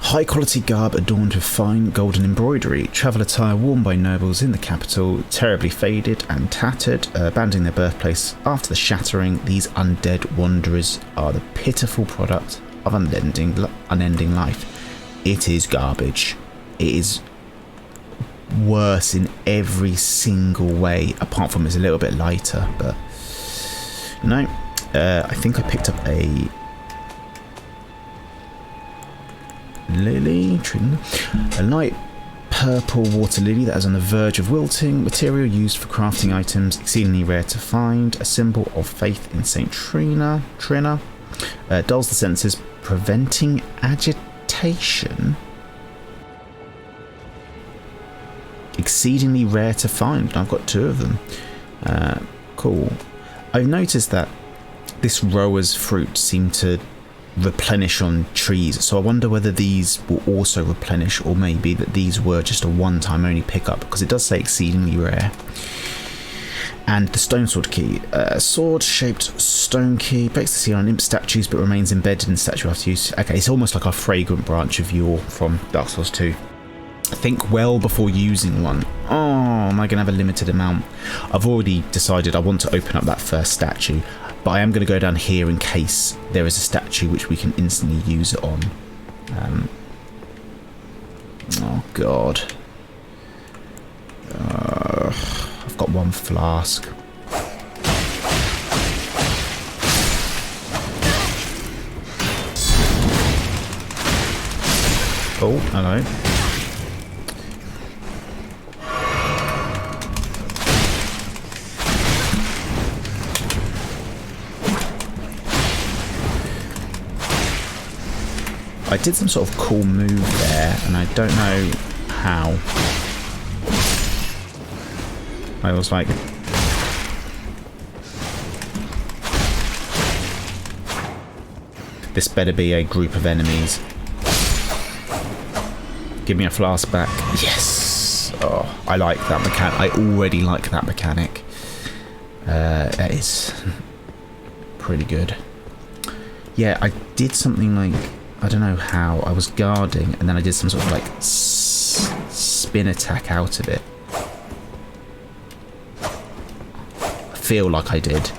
high quality garb adorned with fine golden embroidery, travel attire worn by nobles in the capital, terribly faded and tattered, abandoning their birthplace after the shattering. These undead wanderers are the pitiful product of unending life. It is garbage. It is worse in every single way, apart from it's a little bit lighter, but no. I think I picked up a lily, a light purple water lily that is on the verge of wilting, material used for crafting items, exceedingly rare to find, a symbol of faith in Saint Trina, dulls the senses, preventing agitation. Exceedingly rare to find. I've got two of them. Cool. I've noticed that this rower's fruit seemed to replenish on trees, so I wonder whether these will also replenish, or maybe that these were just a one-time only pickup, because it does say exceedingly rare. And the stone sword key, a sword-shaped stone key, breaks the seal on imp statues but remains embedded in the statue after use. Okay, it's almost like a fragrant branch of yore from Dark Souls 2. Think well before using one. Oh, am I going to have a limited amount? I've already decided I want to open up that first statue. But I am going to go down here in case there is a statue which we can instantly use it on. Oh god. I've got one flask. Oh, hello. I did some sort of cool move there, and I don't know how. I was like... This better be a group of enemies. Give me a flask back. Yes! Oh, I like that mechanic. I already like that mechanic. That is pretty good. Yeah, I did something like... I don't know how. I was guarding, and then I did some sort of like spin attack out of it. I feel like I did.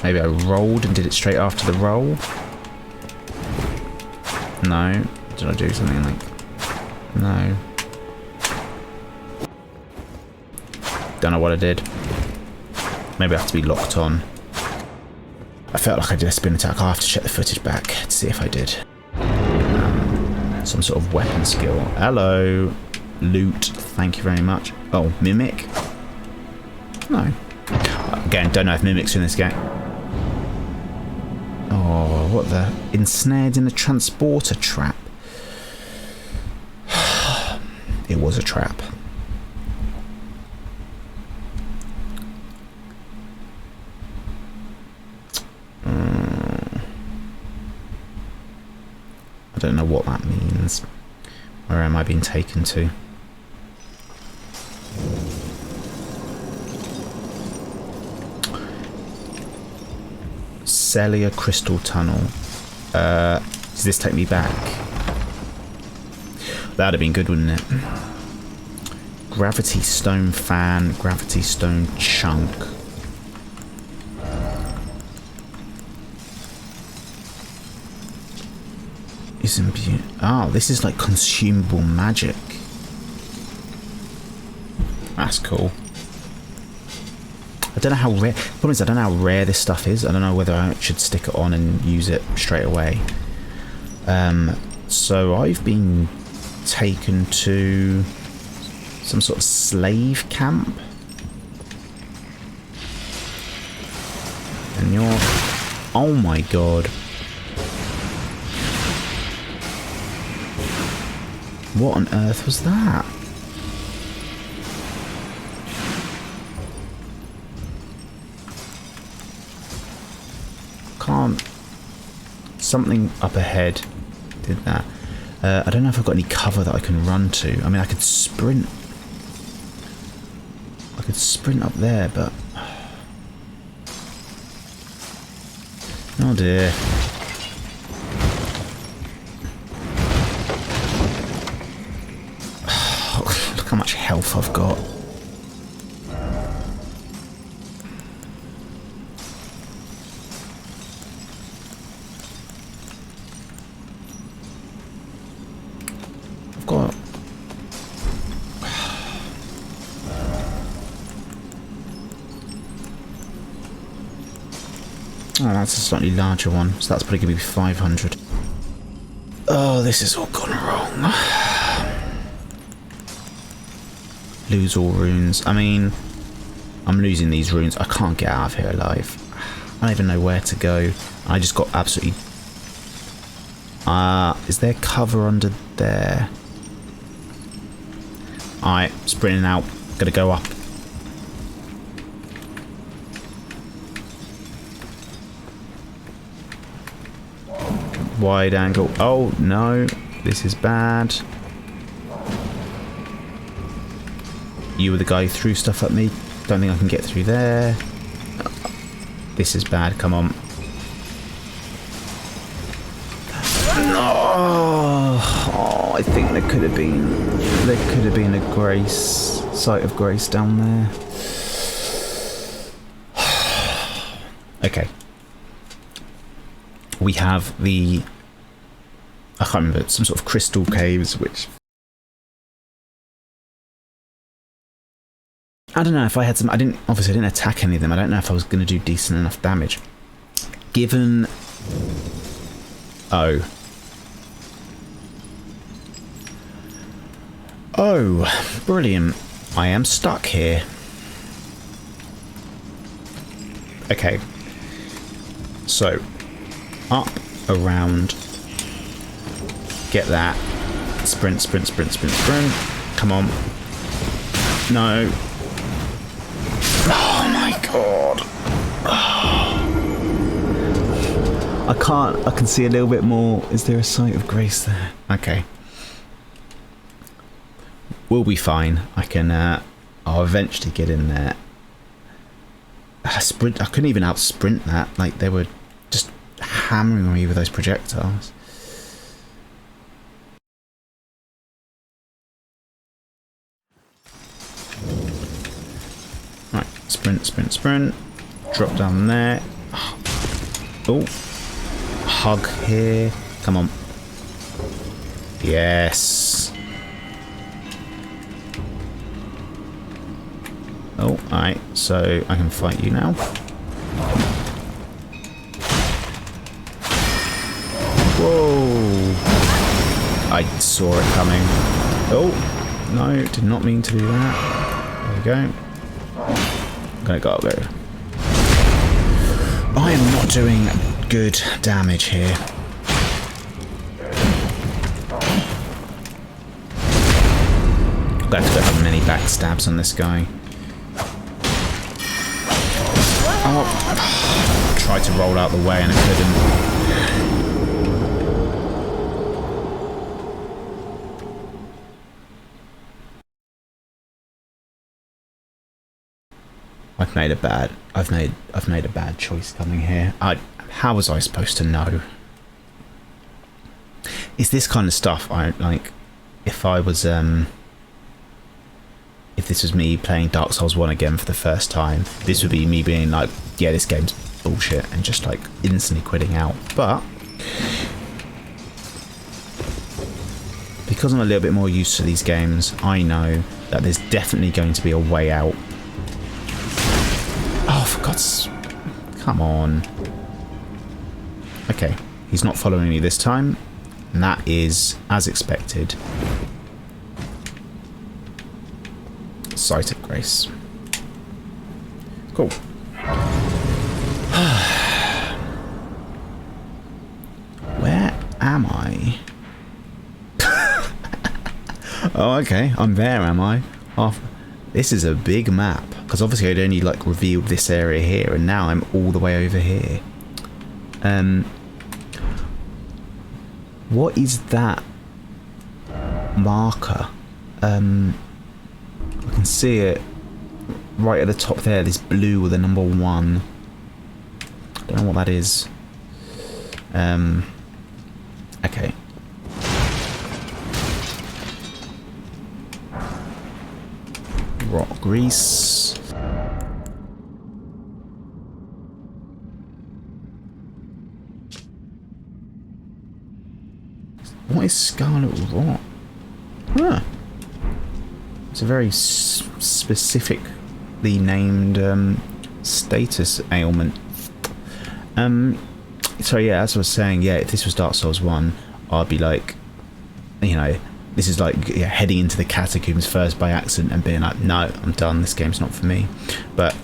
Maybe I rolled and did it straight after the roll. No. Did I do something like... No. Don't know what I did. Maybe I have to be locked on. I felt like I did a spin attack. I'll have to check the footage back to see if I did. Some sort of weapon skill. Hello. Loot. Thank you very much. Oh, Mimic? No. Again, don't know if Mimic's in this game. Oh, what the... Ensnared in a transporter trap. It was a trap. I don't know what that means. Where am I being taken to? Celia Crystal Tunnel. Does this take me back? That'd have been good, wouldn't it? Gravity Stone Fan, Gravity Stone Chunk. Oh, this is like consumable magic. That's cool. I don't know how rare... The problem is I don't know how rare this stuff is. I don't know whether I should stick it on and use it straight away. So I've been taken to some sort of slave camp. And you're... Oh my god. What on earth was that? Can't... Something up ahead did that. I don't know if I've got any cover that I can run to. I mean, I could sprint. I could sprint up there, but... Oh dear. Look how much health I've got. I've got... Oh, that's a slightly larger one, so that's probably going to be 500. Oh, this has all gone wrong. Lose all runes. I mean, I'm losing these runes. I can't get out of here alive. I don't even know where to go. I just got absolutely... is there cover under there? Alright, sprinting out. Gotta go up. Wide angle. Oh, no. This is bad. You were the guy who threw stuff at me. Don't think I can get through there. This is bad. Come on. Oh, I think there could have been a grace, site of grace down there. Okay. We have the... I can't remember, some sort of crystal caves, which... I don't know if I had some... Obviously, I didn't attack any of them. I don't know if I was going to do decent enough damage. Given... Oh. Oh, brilliant. I am stuck here. Okay. So, up, around, get that. Sprint, sprint, sprint, sprint, sprint. Come on. No. Oh my god. I can see a little bit more. Is there a sight of grace there? Okay. We'll be fine. I can, I'll eventually get in there. I couldn't even out sprint that. Like, they were just hammering me with those projectiles. Right, sprint, sprint, sprint. Drop down there. Oh. Hug here. Come on. Yes. Oh, alright, so I can fight you now. Whoa! I saw it coming. Oh, no, did not mean to do that. There we go. I'm gonna go there. I am not doing good damage here. I'm going to go have many backstabs on this guy. Oh, tried to roll out the way and I couldn't. I've made a bad choice coming here. How was I supposed to know? It's this kind of stuff I like. If I was if this was me playing Dark Souls 1 again for the first time, this would be me being like, yeah, this game's bullshit, and just like instantly quitting out. But because I'm a little bit more used to these games, I know that there's definitely going to be a way out. Oh, for God's... Come on. Okay, he's not following me this time, and that is as expected. Sight of grace. Cool. Where am I? Oh, okay. I'm there, am I? This is a big map. Because obviously I'd only like revealed this area here, and now I'm all the way over here. What is that marker? I can see it right at the top there, this blue with the number 1. I don't know what that is. Okay. Rock grease. What is scarlet rot? Huh. It's a very specifically named status ailment. So yeah, as I was saying, yeah, if this was Dark Souls 1, I'd be like, you know, this is like, yeah, heading into the catacombs first by accident and being like, no, I'm done, this game's not for me. But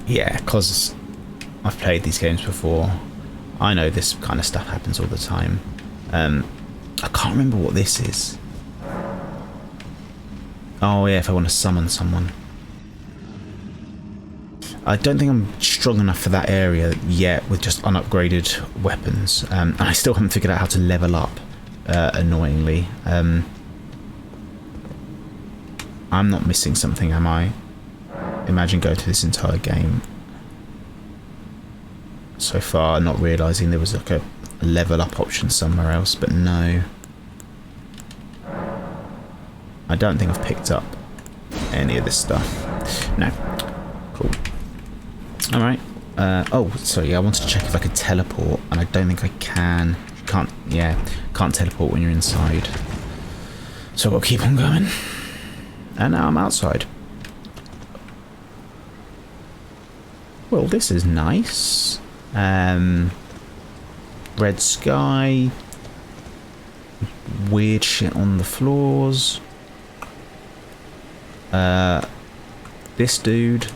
yeah, because I've played these games before, I know this kind of stuff happens all the time. I can't remember what this is. Oh yeah, if I want to summon someone. I don't think I'm strong enough for that area yet with just unupgraded weapons. And I still haven't figured out how to level up, annoyingly. I'm not missing something, am I? Imagine going through this entire game so far, not realising there was like a level up option somewhere else, but no. I don't think I've picked up any of this stuff. No. Cool. Alright. Oh, sorry, I wanted to check if I could teleport, and I don't think I can. Can't teleport when you're inside. So I'll keep on going. And now I'm outside. Well, this is nice. Red sky. Weird shit on the floors. This dude.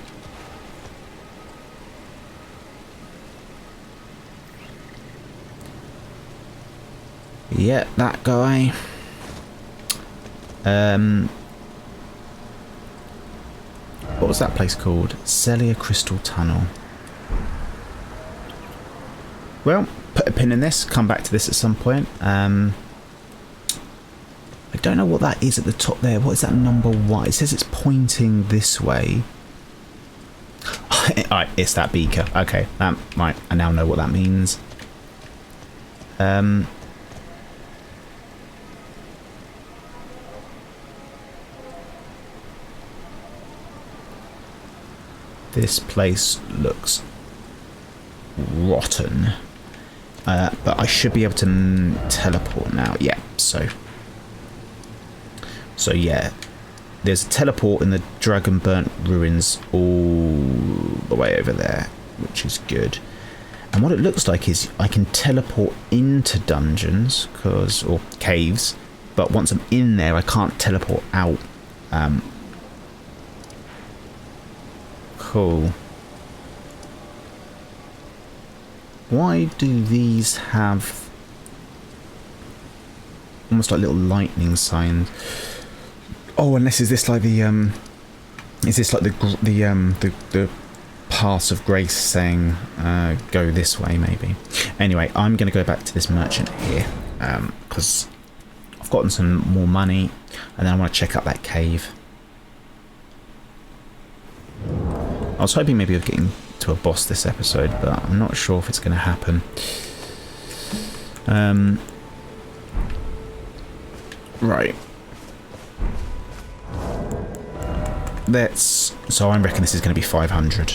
Yeah, that guy. What was that place called? Celia Crystal Tunnel. Well, put a pin in this, come back to this at some point. I don't know what that is at the top there. What is that number 1? It says it's pointing this way. Alright, it's that beaker. Okay, that right. I now know what that means. This place looks rotten. But I should be able to teleport now. Yeah, so yeah. There's a teleport in the Dragon Burnt Ruins all the way over there, which is good. And what it looks like is I can teleport into dungeons, or caves, but once I'm in there, I can't teleport out. Cool. Why do these have almost like little lightning signs? Oh, unless is this like the pass of grace saying go this way maybe. Anyway, I'm going to go back to this merchant here because I've gotten some more money, and then I want to check out that cave. I was hoping maybe of getting to a boss this episode, but I'm not sure if it's going to happen. Right. So I reckon this is going to be 500.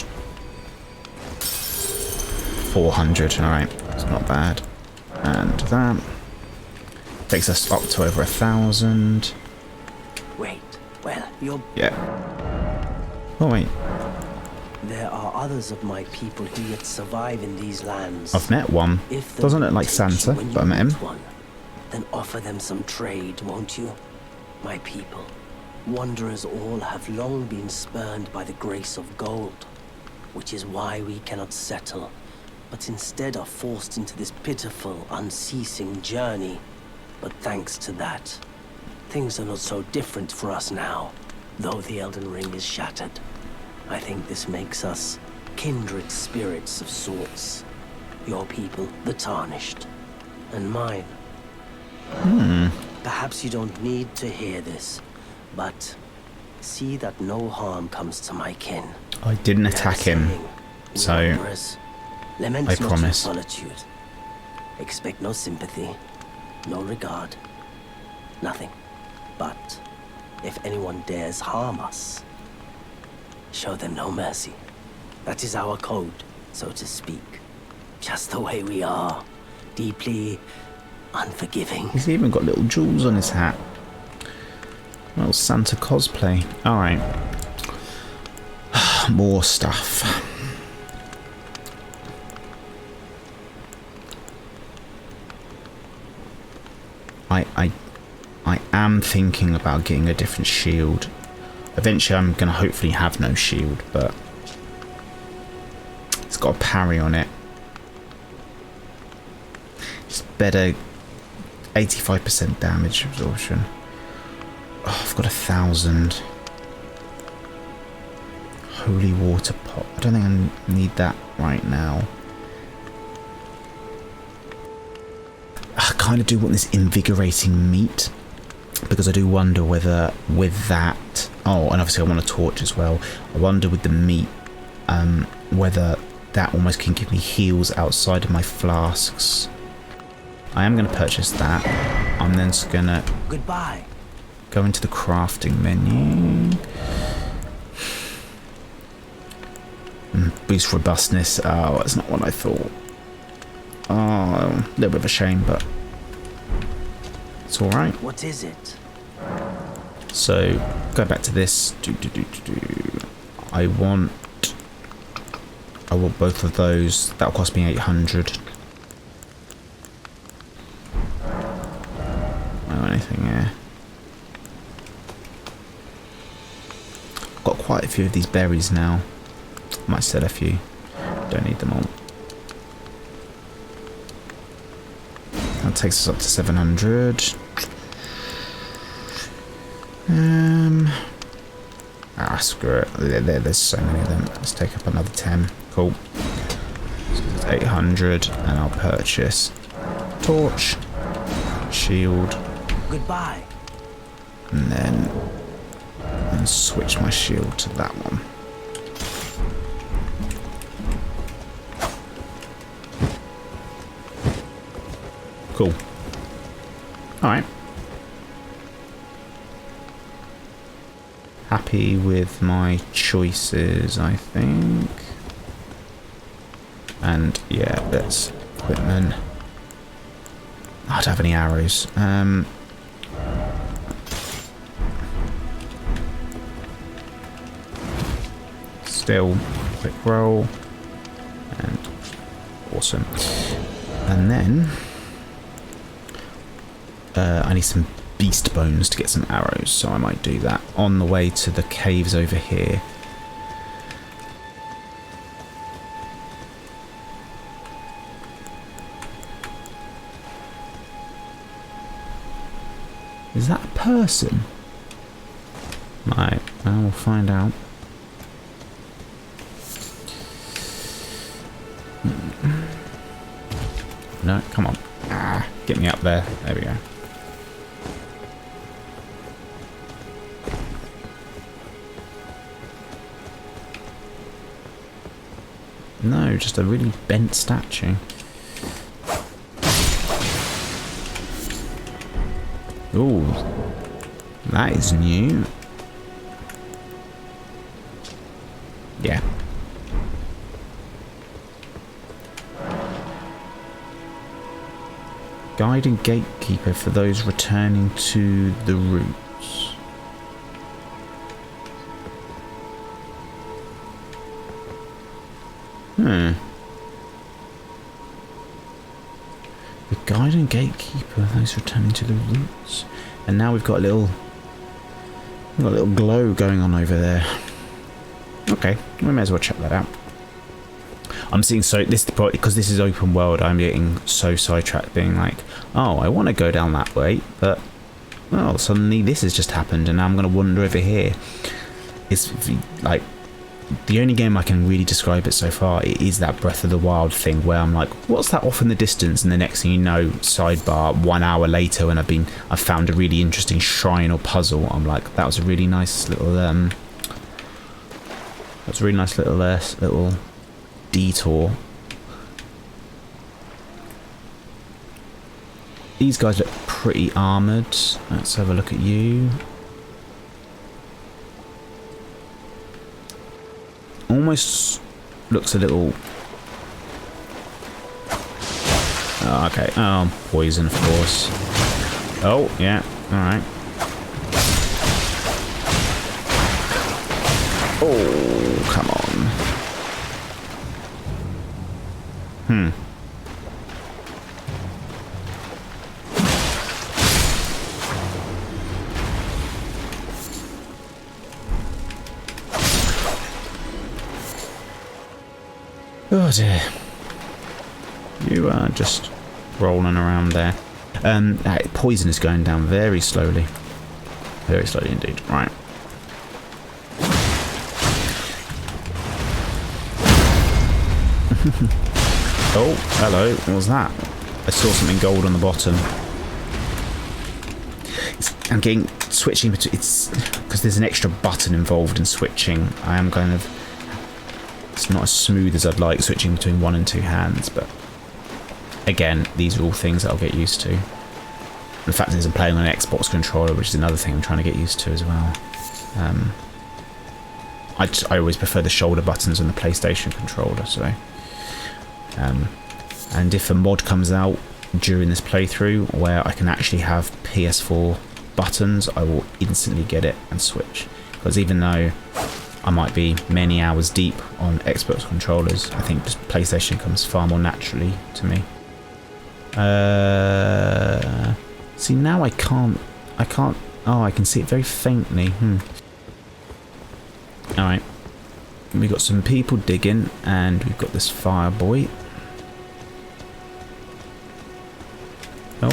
400, alright. It's not bad. And that takes us up to over 1,000. Wait, well, you're... Yeah. Oh, wait. There are others of my people who yet survive in these lands. I've met one. Doesn't look like Santa, but I met him. Then offer them some trade, won't you? My people. Wanderers all have long been spurned by the grace of gold, which is why we cannot settle, but instead are forced into this pitiful, unceasing journey. But thanks to that, things are not so different for us now, though the Elden Ring is shattered. I think this makes us kindred spirits of sorts. Your people, the Tarnished, and mine. Perhaps you don't need to hear this, but see that no harm comes to my kin. I didn't attack him, so I promise. Solitude. Expect no sympathy, no regard, nothing. But if anyone dares harm us, show them no mercy. That is our code, so to speak. Just the way we are, deeply unforgiving. He's even got little jewels on his hat. Little Santa cosplay. Alright. More stuff. I am thinking about getting a different shield. Eventually I'm going to hopefully have no shield, but it's got a parry on it. It's better. 85% damage absorption. Oh, I've got 1,000. Holy water pot. I don't think I need that right now. I kind of do want this invigorating meat, because I do wonder whether with that... Oh, and obviously I want a torch as well. I wonder with the meat whether that almost can give me heals outside of my flasks. I am going to purchase that. I'm then just going to go into the crafting menu. Boost robustness. Oh, that's not what I thought. Oh, a little bit of a shame, but it's all right. What is it? So, go back to this. I want both of those. That'll cost me 800. No, anything here. Got quite a few of these berries now. Might sell a few. Don't need them all. That takes us up to 700. Screw it. There's so many of them. Let's take up another 10. Cool. So it's 800, and I'll purchase torch, shield, Goodbye. and then switch my shield to that one. Cool. Alright. Happy with my choices, I think. And yeah, that's equipment. I don't have any arrows. Still, quick roll. And awesome. And then I need some beast bones to get some arrows, so I might do that on the way to the caves over here. Is that a person? Right, well, we'll find out. No, come on. Get me up there. There we go. No, just a really bent statue. Ooh, that is new. Yeah. Guide and gatekeeper for those returning to the roots. The guide and gatekeeper, those returning to the roots. And now we've got a little glow going on over there. Okay, we may as well check that out. I'm seeing because this is open world, I'm getting so sidetracked being like, oh, I want to go down that way, but well, suddenly this has just happened and now I'm going to wander over here. It's like the only game I can really describe it so far is that Breath of the Wild thing where I'm like, what's that off in the distance? And the next thing you know, sidebar, 1 hour later when I've found a really interesting shrine or puzzle, I'm like, that was a really nice little little detour. These guys look pretty armoured. Let's have a look at you. Almost looks a little... Oh, okay. Oh, poison, of course. Oh, yeah. Alright. Oh, come on. Oh dear. You are just rolling around there. Poison is going down very slowly. Very slowly indeed. Right. Oh, hello. What was that? I saw something gold on the bottom. I'm getting switching between. It's because there's an extra button involved in switching. I am kind of. It's not as smooth as I'd like switching between 1 and 2 hands, but again, these are all things that I'll get used to. The fact is I'm playing on an Xbox controller, which is another thing I'm trying to get used to as well. I always prefer the shoulder buttons on the PlayStation controller. So, and if a mod comes out during this playthrough where I can actually have PS4 buttons, I will instantly get it and switch. Because even though I might be many hours deep on Xbox controllers, I think just PlayStation comes far more naturally to me. See, now I can't, oh, I can see it very faintly. Alright, we got some people digging, and we've got this fire boy. Oh.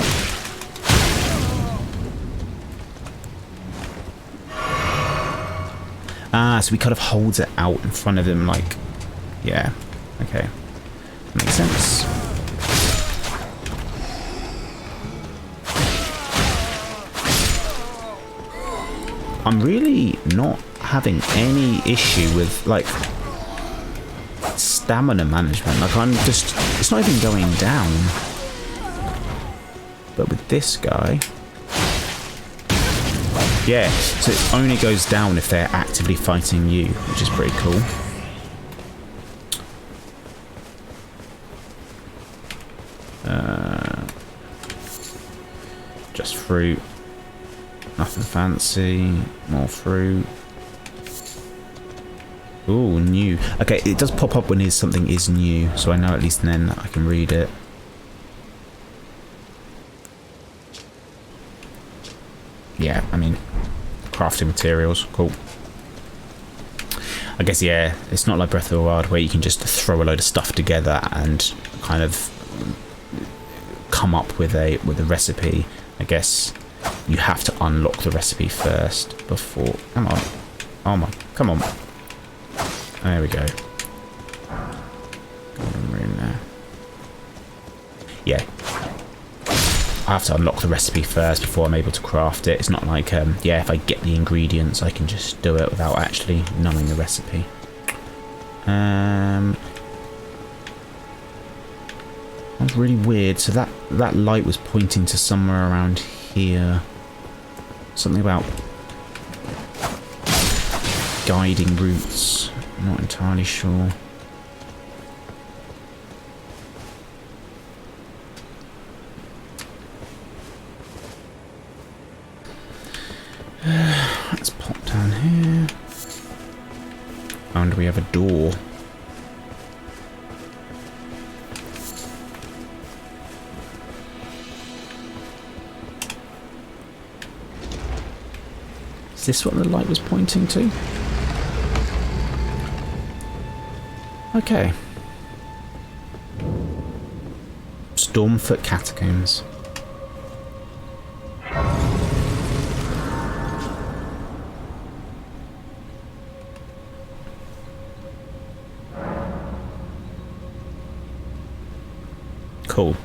Ah, so he kind of holds it out in front of him, like, yeah, okay, makes sense. I'm really not having any issue with, like, stamina management. Like, I'm just, it's not even going down. But with this guy, yeah, so it only goes down if they're actively fighting you, which is pretty cool. Just fruit. Nothing fancy. More fruit. Ooh, new. Okay, it does pop up when something is new, so I know at least then I can read it. Yeah, I mean, crafting materials, cool. I guess, yeah, it's not like Breath of the Wild where you can just throw a load of stuff together and kind of come up with a recipe. I guess you have to unlock the recipe first before... Come on. Oh my... Come on. There we go. Golden rune there. Yeah. I have to unlock the recipe first before I'm able to craft it. It's not like, yeah, if I get the ingredients, I can just do it without actually knowing the recipe. That's really weird. So that light was pointing to somewhere around here. Something about guiding routes. I'm not entirely sure. Let's pop down here. And we have a door. Is this what the light was pointing to? Okay. Stormfoot Catacombs. Cool.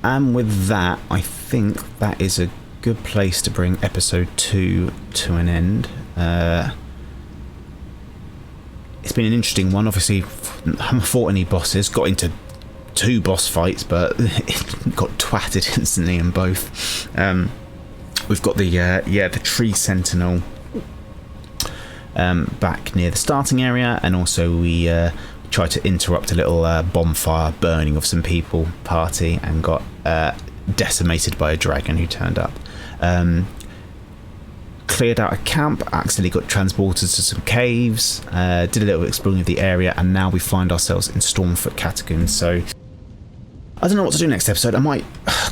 And with that, I think that is a good place to bring episode 2 to an end. It's been an interesting one. Obviously, I haven't fought any bosses. Got into 2 boss fights, but got twatted instantly in both. We've got the tree sentinel back near the starting area, and also we tried to interrupt a little bonfire burning of some people party and got decimated by a dragon who turned up. Cleared out a camp, accidentally got transported to some caves, did a little exploring of the area, and now we find ourselves in Stormfoot Catacombs. So I don't know what to do next episode.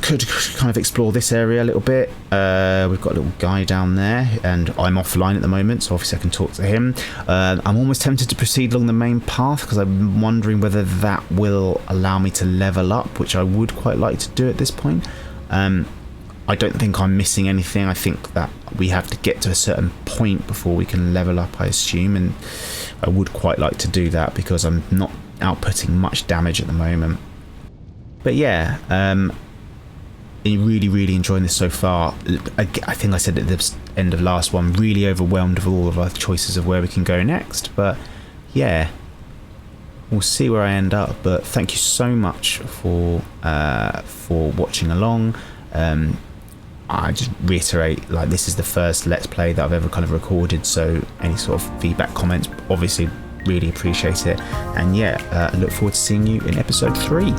Could kind of explore this area a little bit. We've got a little guy down there, and I'm offline at the moment, so obviously I can talk to him. I'm almost tempted to proceed along the main path because I'm wondering whether that will allow me to level up, which I would quite like to do at this point. I don't think I'm missing anything. I think that we have to get to a certain point before we can level up, I assume, and I would quite like to do that because I'm not outputting much damage at the moment. But yeah, really enjoying this so far. I think I said at the end of last one, really overwhelmed with all of our choices of where we can go next. But yeah, we'll see where I end up. But thank you so much for watching along. I just reiterate, like, this is the first Let's Play that I've ever kind of recorded, so any sort of feedback, comments, obviously really appreciate it. And yeah, I look forward to seeing you in episode 3.